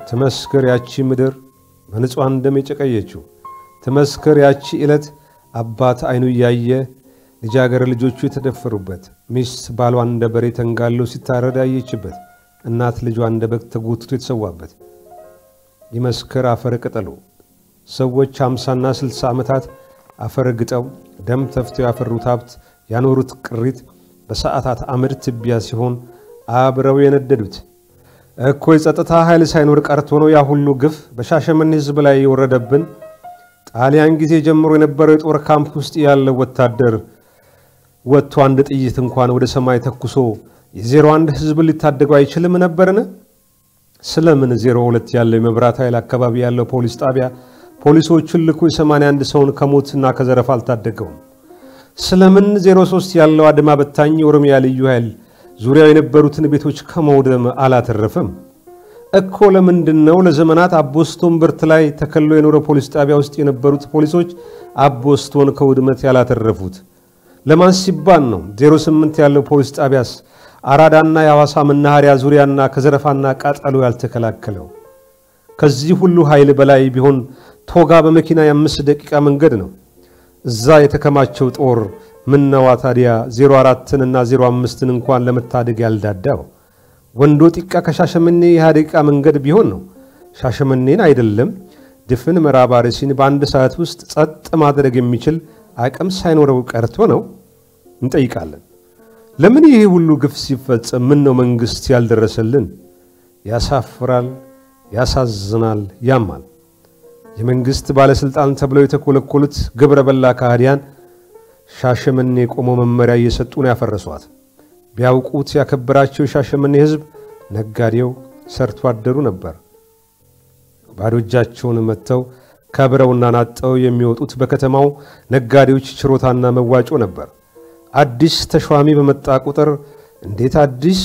ተመስከር ያቺ ምድር በንጹሃን ደም የጨቀየችው። ተመስከር ያቺ ዕለት አባት አይኑ ያየ ልጃገር ልጆቹ የተደፈሩበት፣ ሚስት ባሏ እንደ በሬ ተንጋሎ ሲታረድ ያየችበት፣ እናት ልጇ እንደ በግ ተጎትቶ የተሰዋበት። ይመስከር አፈር ቅጠሉ። ሰዎች 50ና 60 ዓመታት አፈር ግጠው ደም ተፍተው ያፈሩት ሀብት ያኖሩት ቅሪት በሰዓታት አመድ ትቢያ ሲሆን አብረው የነደዱት እኮ የጸጥታ ኃይል ሳይኖር ቀርቶ ነው ያ ሁሉ ግፍ በሻሸመኔ ሕዝብ ላይ የወረደብን። ጣሊያን ጊዜ ጀምሮ የነበረው የጦር ካምፕ ውስጥ ያለው ወታደር ወጥቶ አንድ ጥይት እንኳን ወደ ሰማይ ተኩሶ የ01 ሕዝብ ሊታደገው አይችልም ነበርን? ስለምን 02 ያለው የመብራት ኃይል አካባቢ ያለው ፖሊስ ጣቢያ ፖሊሶቹን ልኮ የ81 ሰውን ከሞትና ከዘረፋ አልታደገውም? ስለምን 03 ያለው አድማ በታኝ የኦሮሚያ ልዩ ኃይል ዙሪያው የነበሩትን ቤቶች ከመውደም አላተረፈም? እኮ ለምንድነው ለዘመናት አቦስቶን ብርት ላይ ተከሎ የኖረ ፖሊስ ጣቢያ ውስጥ የነበሩት ፖሊሶች አቦስቶን ከውድመት ያላተረፉት? ለማን ሲባል ነው 08 ያለው ፖሊስ ጣቢያስ አራዳና የሐዋሳ መናኸሪያ ዙሪያና ከዘረፋና ቃጠሎ ያልተከላከለው? ከዚህ ሁሉ ኃይል በላይ ቢሆን ቶጋ በመኪና የ5 ደቂቃ መንገድ ነው። እዛ የተከማቸው ጦር ምነዋ ታዲያ 04 እና 05 እንኳን ለመታደግ ያልዳዳው? ወንዶ ጢቃ ከሻሸመኔ የ20 ደቂቃ መንገድ ቢሆን ነው። ሻሸመኔን አይደለም ድፍን ምዕራብ አርሲን በአንድ ሰዓት ውስጥ ጸጥ ማድረግ የሚችል አቅም ሳይኖረው ቀርቶ ነው እንጠይቃለን። ለምን ይሄ ሁሉ ግፍ ሲፈጸም ምን ነው መንግስት ያልደረሰልን? ያሳፍራል፣ ያሳዝናል፣ ያማል። የመንግስት ባለስልጣን ተብለው የተኮለኮሉት ግብረ በላ ካህዲያን ሻሸመኔ ቆሞ መመሪያ እየሰጡ ነው ያፈረሷት። ቢያውቁት ያከበራቸው ሻሸመኔ ህዝብ ነጋዴው ሰርቶ አደሩ ነበር። ባዶ እጃቸውን መተው ከብረውና ናጠው የሚወጡት በከተማው ነጋዴዎች ችሮታና መዋጮ ነበር። አዲስ ተሿሚ በመጣ ቁጥር እንዴት አዲስ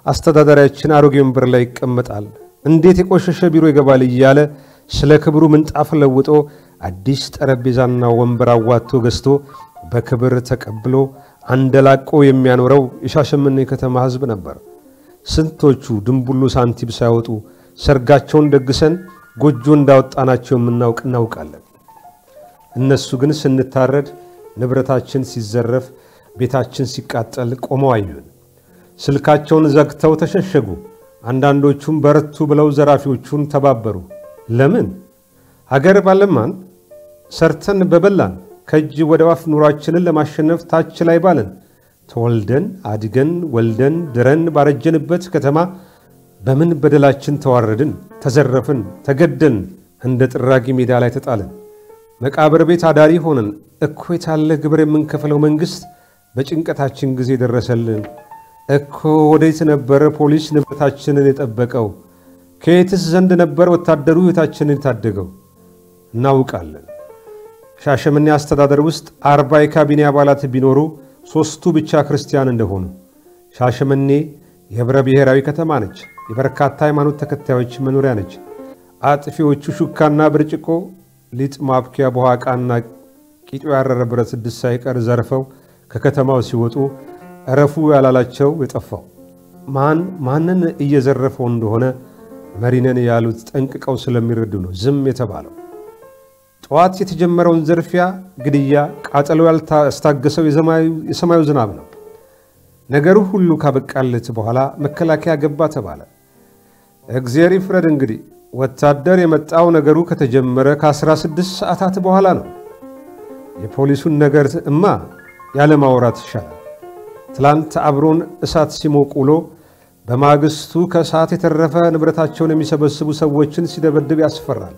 አስተዳዳሪያችን አሮጌ ወንበር ላይ ይቀመጣል፣ እንዴት የቆሸሸ ቢሮ ይገባል እያለ ስለ ክብሩ ምንጣፍ ለውጦ አዲስ ጠረጴዛና ወንበር አዋጥቶ ገዝቶ በክብር ተቀብሎ አንደላቆ የሚያኖረው የሻሸመኔ ከተማ ህዝብ ነበር። ስንቶቹ ድንቡሉ ሳንቲም ሳይወጡ ሰርጋቸውን ደግሰን ጎጆ እንዳወጣናቸው እናውቃለን። እነሱ ግን ስንታረድ፣ ንብረታችን ሲዘረፍ፣ ቤታችን ሲቃጠል ቆመው አዩን። ስልካቸውን ዘግተው ተሸሸጉ። አንዳንዶቹም በርቱ ብለው ዘራፊዎቹን ተባበሩ። ለምን? ሀገር ባለማን ሰርተን በበላን ከእጅ ወደ አፍ ኑሯችንን ለማሸነፍ ታች ላይ ባለን ተወልደን አድገን ወልደን ድረን ባረጀንበት ከተማ በምን በደላችን ተዋረድን፣ ተዘረፍን፣ ተገደልን፣ እንደ ጥራጊ ሜዳ ላይ ተጣልን። መቃብር ቤት አዳሪ ሆነን እኮ የታለ ግብር የምንከፍለው መንግስት በጭንቀታችን ጊዜ ደረሰልን። እኮ ወዴት ነበር ፖሊስ ንብረታችንን የጠበቀው? ከየትስ ዘንድ ነበር ወታደሩ ሕይወታችንን የታደገው? እናውቃለን። ሻሸመኔ አስተዳደር ውስጥ 40 የካቢኔ አባላት ቢኖሩ 3ቱ ብቻ ክርስቲያን እንደሆኑ። ሻሸመኔ የህብረ ብሔራዊ ከተማ ነች። የበርካታ ሃይማኖት ተከታዮች መኖሪያ ነች። አጥፊዎቹ ሹካና ብርጭቆ፣ ሊጥ ማብኪያ፣ በኋቃና ቂጡ ያረረ ብረት ስድስት ሳይቀር ዘርፈው ከከተማው ሲወጡ እረፉ ያላላቸው የጠፋው ማንን እየዘረፈው እንደሆነ መሪነን ያሉት ጠንቅቀው ስለሚረዱ ነው ዝም የተባለው። ጠዋት የተጀመረውን ዝርፊያ፣ ግድያ፣ ቃጠሎ ያልታገሰው የሰማዩ ዝናብ ነው። ነገሩ ሁሉ ካበቃለት በኋላ መከላከያ ገባ ተባለ። እግዚአብሔር ይፍረድ። እንግዲህ ወታደር የመጣው ነገሩ ከተጀመረ ከ16 ሰዓታት በኋላ ነው። የፖሊሱን ነገር ያለ ማውራት ይሻላል። ትላንት አብሮን እሳት ሲሞቅ ውሎ በማግስቱ ከእሳት የተረፈ ንብረታቸውን የሚሰበስቡ ሰዎችን ሲደበድብ ያስፈራል።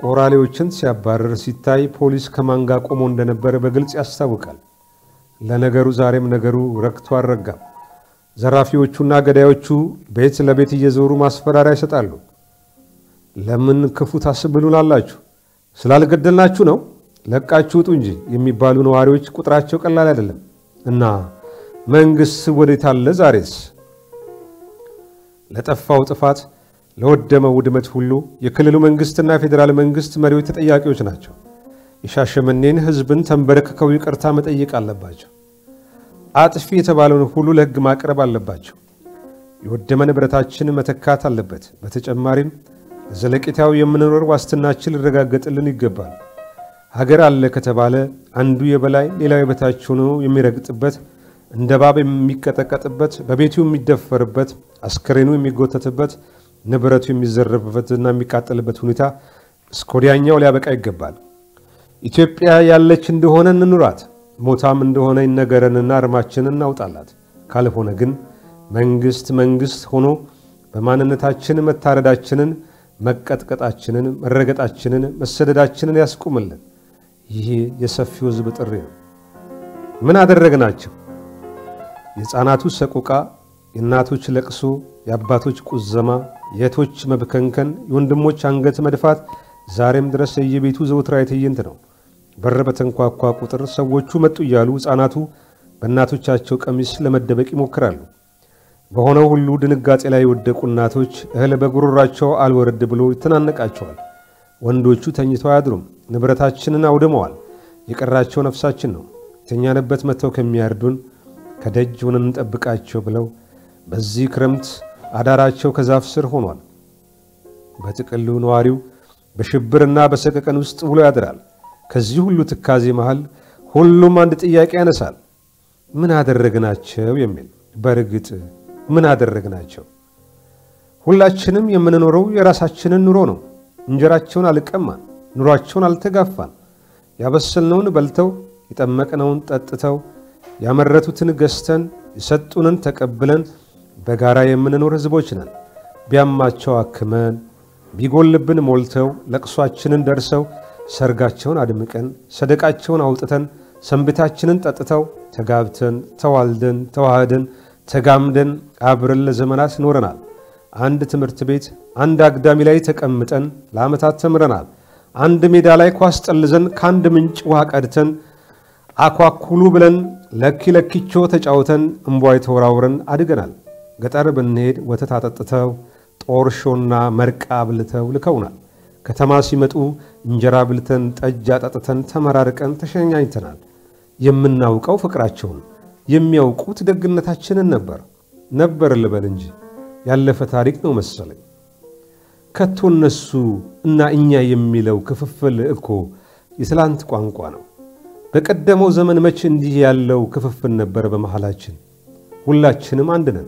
ቆራሌዎችን ሲያባረር ሲታይ ፖሊስ ከማን ጋር ቆሞ እንደነበረ በግልጽ ያስታውቃል። ለነገሩ ዛሬም ነገሩ ረክቶ አልረጋም። ዘራፊዎቹና ገዳዮቹ ቤት ለቤት እየዞሩ ማስፈራሪያ ይሰጣሉ። ለምን ክፉ ታስብሉናላችሁ? ስላልገደልናችሁ ነው? ለቃችሁ ውጡ እንጂ የሚባሉ ነዋሪዎች ቁጥራቸው ቀላል አይደለም። እና መንግስት ወዴት አለ ዛሬስ? ለጠፋው ጥፋት ለወደመው ውድመት ሁሉ የክልሉ መንግስትና የፌዴራል መንግስት መሪዎች ተጠያቂዎች ናቸው። የሻሸመኔን ህዝብን ተንበረክከው ይቅርታ መጠየቅ አለባቸው። አጥፊ የተባለውን ሁሉ ለህግ ማቅረብ አለባቸው። የወደመ ንብረታችን መተካት አለበት። በተጨማሪም ዘለቂታው የምንኖር ዋስትናችን ሊረጋገጥልን ይገባል። ሀገር አለ ከተባለ አንዱ የበላይ ሌላው የበታች ሆኖ የሚረግጥበት፣ እንደ ባብ የሚቀጠቀጥበት፣ በቤቱ የሚደፈርበት፣ አስከሬኑ የሚጎተትበት፣ ንብረቱ የሚዘረፍበትና የሚቃጠልበት ሁኔታ እስኮዲያኛው ሊያበቃ ይገባል። ኢትዮጵያ ያለች እንደሆነ እንኑራት፣ ሞታም እንደሆነ ይነገረንና አርማችንን እናውጣላት። ካልሆነ ግን መንግስት ሆኖ በማንነታችን መታረዳችንን፣ መቀጥቀጣችንን፣ መረገጣችንን፣ መሰደዳችንን ያስቁምልን። ይሄ የሰፊው ህዝብ ጥሪ ነው። ምን አደረግናቸው? የሕፃናቱ ሰቆቃ፣ የእናቶች ለቅሶ፣ የአባቶች ቁዘማ፣ የእህቶች መብከንከን፣ የወንድሞች አንገት መድፋት ዛሬም ድረስ የየቤቱ ዘውትራዊ ትዕይንት ነው። በር በተንኳኳ ቁጥር ሰዎቹ መጡ እያሉ ሕፃናቱ በእናቶቻቸው ቀሚስ ለመደበቅ ይሞክራሉ። በሆነው ሁሉ ድንጋጤ ላይ የወደቁ እናቶች እህል በጉሮሯቸው አልወረድ ብሎ ይተናነቃቸዋል። ወንዶቹ ተኝተው አያድሩም። ንብረታችንን አውድመዋል። የቀራቸው ነፍሳችን ነው። የተኛንበት መተው ከሚያርዱን ከደጅ ሆነን እንጠብቃቸው ብለው በዚህ ክረምት አዳራቸው ከዛፍ ስር ሆኗል። በጥቅሉ ነዋሪው በሽብርና በሰቀቀን ውስጥ ውሎ ያድራል። ከዚህ ሁሉ ትካዜ መሃል ሁሉም አንድ ጥያቄ ያነሳል። ምን አደረግናቸው የሚል። በርግጥ ምን አደረግናቸው? ሁላችንም የምንኖረው የራሳችንን ኑሮ ነው። እንጀራቸውን አልቀማን፣ ኑሯቸውን አልተጋፋን። ያበሰልነውን በልተው፣ የጠመቅነውን ጠጥተው፣ ያመረቱትን ገዝተን፣ የሰጡንን ተቀብለን በጋራ የምንኖር ህዝቦች ነን። ቢያማቸው አክመን ቢጎልብን ሞልተው ለቅሷችንን ደርሰው ሰርጋቸውን አድምቀን ሰደቃቸውን አውጥተን ሰንብታችንን ጠጥተው ተጋብተን ተዋልደን ተዋህደን ተጋምደን አብረን ለዘመናት ኖረናል። አንድ ትምህርት ቤት አንድ አግዳሚ ላይ ተቀምጠን ለዓመታት ተምረናል። አንድ ሜዳ ላይ ኳስ ጠልዘን ካንድ ምንጭ ውሃ ቀድተን አኳኩሉ ብለን ለኪ ለኪቾ ተጫውተን እንቧይ ተወራውረን አድገናል። ገጠር ብንሄድ ወተት አጠጥተው ጦርሾና መርቃ ብልተው ልከውናል። ከተማ ሲመጡ እንጀራ ብልተን ጠጅ አጠጥተን ተመራርቀን ተሸኛኝተናል። የምናውቀው ፍቅራቸውን የሚያውቁት ደግነታችንን ነበር ልበል እንጂ ያለፈ ታሪክ ነው መሰለኝ። ከቶ እነሱ እና እኛ የሚለው ክፍፍል እኮ የትላንት ቋንቋ ነው። በቀደመው ዘመን መቼ እንዲህ ያለው ክፍፍል ነበር በመሃላችን? ሁላችንም አንድ ነን።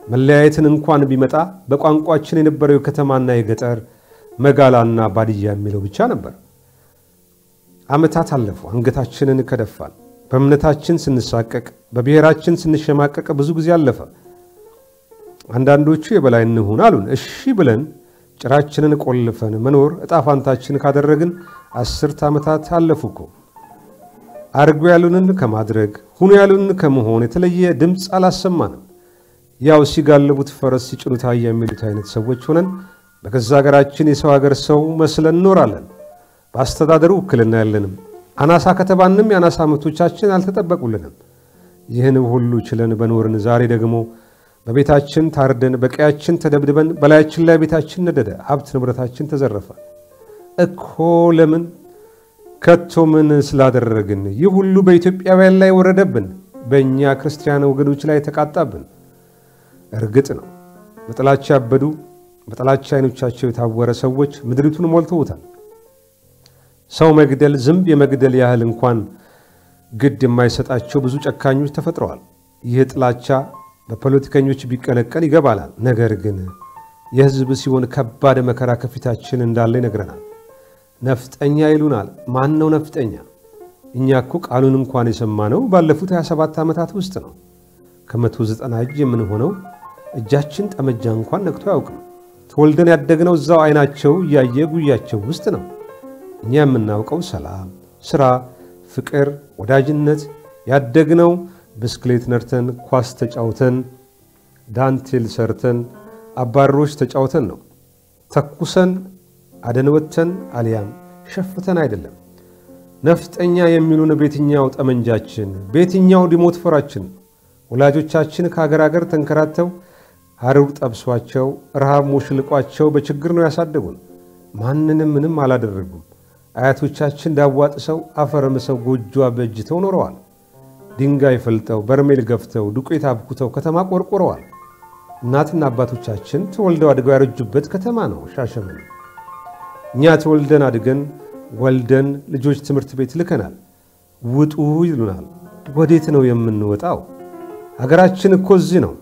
መለያየትን እንኳን ቢመጣ በቋንቋችን የነበረው ከተማና የገጠር መጋላና ባድያ የሚለው ብቻ ነበር። ዓመታት አለፉ። አንገታችንን ከደፋን በእምነታችን ስንሳቀቅ በብሔራችን ስንሸማቀቅ ብዙ ጊዜ አለፈ። አንዳንዶቹ የበላይ እንሁን አሉን። እሺ ብለን ጭራችንን ቆልፈን መኖር እጣፋንታችን ካደረግን 10 ዓመታት አለፉኮ። አርጉ ያሉንን ከማድረግ ሁኑ ያሉንን ከመሆን የተለየ ድምጽ አላሰማንም። ያው ሲጋልቡት ፈረስ ሲጭኑት አህያ የሚሉት አይነት ሰዎች ሆነን በገዛ ሀገራችን የሰው ሀገር ሰው መስለን ኖራለን። በአስተዳደሩ ውክልና ያለንም አናሳ ከተባንም የአናሳ መብቶቻችን አልተጠበቁልንም። ይህን ሁሉ ችለን በኖርን ዛሬ ደግሞ በቤታችን ታርደን በቀያችን ተደብድበን በላያችን ላይ ቤታችን ነደደ፣ ሀብት ንብረታችን ተዘረፈ እኮ። ለምን? ከቶ ምን ስላደረግን ይህ ሁሉ በኢትዮጵያውያን ላይ ወረደብን? በእኛ ክርስቲያን ወገኖች ላይ ተቃጣብን። እርግጥ ነው በጥላቻ ያበዱ በጥላቻ አይኖቻቸው የታወረ ሰዎች ምድሪቱን ሞልተውታል። ሰው መግደል ዝንብ የመግደል ያህል እንኳን ግድ የማይሰጣቸው ብዙ ጨካኞች ተፈጥረዋል። ይህ ጥላቻ በፖለቲከኞች ቢቀነቀን ይገባላል። ነገር ግን የህዝብ ሲሆን ከባድ መከራ ከፊታችን እንዳለ ይነግረናል። ነፍጠኛ ይሉናል። ማን ነው ነፍጠኛ? እኛ እኮ ቃሉን እንኳን የሰማነው ባለፉት 27 ዓመታት ውስጥ ነው። ከ190 እጅ የምንሆነው እጃችን ጠመጃ እንኳን ነክቶ አያውቅም። ተወልደን ያደግነው እዛው አይናቸው እያየ ጉያቸው ውስጥ ነው። እኛ የምናውቀው ሰላም፣ ስራ፣ ፍቅር፣ ወዳጅነት ያደግነው ብስክሌት ነርተን ኳስ ተጫውተን ዳንቴል ሰርተን አባሮች ተጫውተን ነው። ተኩሰን አደንወተን አሊያም ሸፍተን አይደለም። ነፍጠኛ የሚሉን ቤትኛው ጠመንጃችን ቤትኛው ዲሞት ፈራችን ወላጆቻችን ከሀገር ሀገር ተንከራተው ሐሩር ጠብሷቸው ረሃብ ሞሽልቋቸው በችግር ነው ያሳደጉን። ማንንም ምንም አላደረጉም። አያቶቻችን ዳዋጥሰው አፈርምሰው ጎጆ አበጅተው ኖረዋል። ድንጋይ ፈልጠው በርሜል ገፍተው ዱቄት አብኩተው ከተማ ቆርቆረዋል። እናትና አባቶቻችን ተወልደው አድገው ያረጁበት ከተማ ነው ሻሸመኔ። እኛ ተወልደን አድገን ወልደን ልጆች ትምህርት ቤት ልከናል። ውጡ ይሉናል። ወዴት ነው የምንወጣው? ሀገራችን እኮ እዚህ ነው።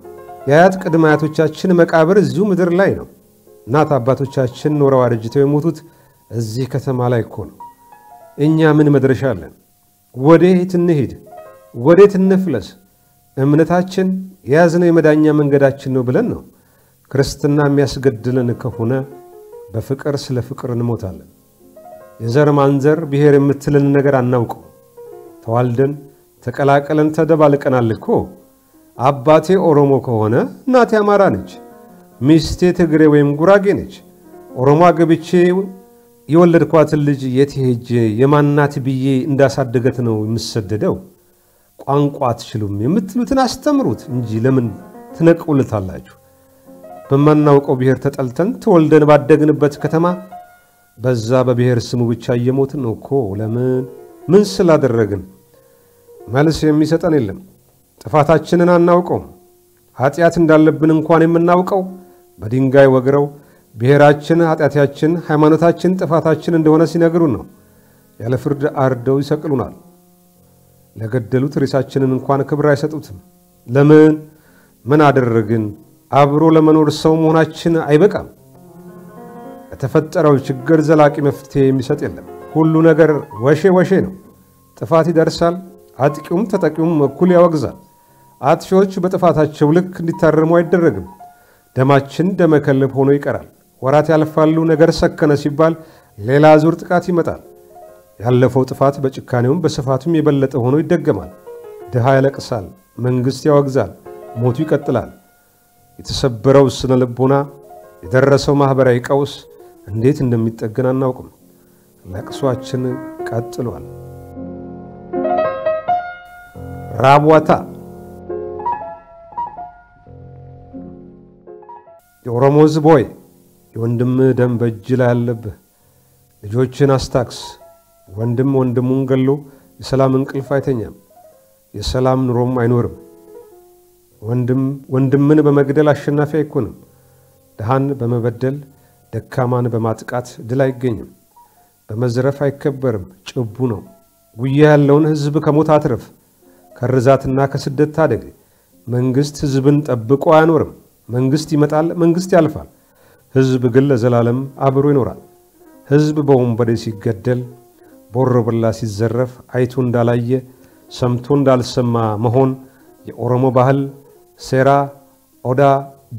የአያት ቅድመ አያቶቻችን መቃብር እዚሁ ምድር ላይ ነው። እናት አባቶቻችን ኖረው አረጅተው የሞቱት እዚህ ከተማ ላይ እኮ ነው። እኛ ምን መድረሻ አለን? ወዴት እንሄድ? ወዴት እንፍለስ? እምነታችን የያዝነው የመዳኛ መንገዳችን ነው ብለን ነው። ክርስትና የሚያስገድለን ከሆነ በፍቅር ስለ ፍቅር እንሞታለን። የዘር ማንዘር ብሔር የምትልን ነገር አናውቀው። ተዋልደን ተቀላቀለን ተደባልቀናል እኮ። አባቴ ኦሮሞ ከሆነ እናቴ አማራ ነች፣ ሚስቴ ትግሬ ወይም ጉራጌ ነች። ኦሮሞ አገብቼ የወለድኳትን ልጅ የት ሄጄ የማናት ብዬ እንዳሳደገት ነው የምሰደደው። ቋንቋ አትችሉም የምትሉትን አስተምሩት እንጂ ለምን ትነቁልታላችሁ? በማናውቀው ብሔር ተጠልተን ተወልደን ባደግንበት ከተማ በዛ በብሔር ስሙ ብቻ እየሞትን ነው እኮ። ለምን? ምን ስላደረግን? መልስ የሚሰጠን የለም። ጥፋታችንን አናውቀው። ኃጢአት እንዳለብን እንኳን የምናውቀው በድንጋይ ወግረው ብሔራችን ኃጢአታችን ሃይማኖታችን ጥፋታችን እንደሆነ ሲነግሩን ነው። ያለ ፍርድ አርደው ይሰቅሉናል። ለገደሉት ሬሳችንን እንኳን ክብር አይሰጡትም። ለምን? ምን አደረግን? አብሮ ለመኖር ሰው መሆናችን አይበቃም? የተፈጠረው ችግር ዘላቂ መፍትሄ የሚሰጥ የለም። ሁሉ ነገር ወሼ ነው። ጥፋት ይደርሳል። አጥቂውም ተጠቂውም እኩል ያወግዛል። አጥፊዎች በጥፋታቸው ልክ እንዲታረሙ አይደረግም። ደማችን ደመከልብ ሆኖ ይቀራል። ወራት ያልፋሉ፣ ነገር ሰከነ ሲባል ሌላ ዙር ጥቃት ይመጣል። ያለፈው ጥፋት በጭካኔውም በስፋቱም የበለጠ ሆኖ ይደገማል። ድሃ ያለቅሳል፣ መንግስት ያወግዛል፣ ሞቱ ይቀጥላል። የተሰበረው ስነ ልቦና፣ የደረሰው ማህበራዊ ቀውስ እንዴት እንደሚጠገን አናውቅም። ለቅሷችን ቀጥሏል። ራብዋታ የኦሮሞ ሕዝብ ሆይ የወንድም ደም በእጅ ላይ አለብህ። ልጆችን አስታክስ። ወንድም ወንድሙን ገሎ የሰላም እንቅልፍ አይተኛም፣ የሰላም ኑሮም አይኖርም። ወንድምን በመግደል አሸናፊ አይኮንም። ድሃን በመበደል ደካማን በማጥቃት ድል አይገኝም። በመዝረፍ አይከበርም፣ ጭቡ ነው። ጉያ ያለውን ሕዝብ ከሞት አትርፍ። ከርዛትና ከስደት ታደግ። መንግስት ሕዝብን ጠብቆ አያኖርም። መንግስት ይመጣል፣ መንግስት ያልፋል። ሕዝብ ግን ለዘላለም አብሮ ይኖራል። ሕዝብ በወንበዴ ሲገደል፣ በወሮበላ ሲዘረፍ አይቶ እንዳላየ ሰምቶ እንዳልሰማ መሆን የኦሮሞ ባህል ሴራ፣ ኦዳ፣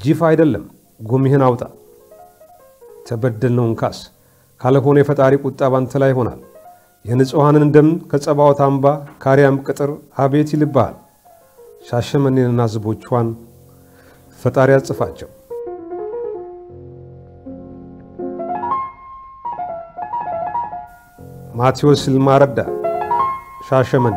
ጂፋ አይደለም። ጉሚህን አውጣ፣ ተበደልነውን ካስ። ካልሆነ የፈጣሪ ቁጣ ባንተ ላይ ይሆናል። የንጹሃንን ደም ከጸባዖት አምባ ካሪያም ቅጥር አቤት ይልብሃል። ሻሸመኔንና ሕዝቦቿን ፈጣሪ ያጽፋቸው። ማቴዎስ ይልማ ረዳ፣ ሻሸመኔ።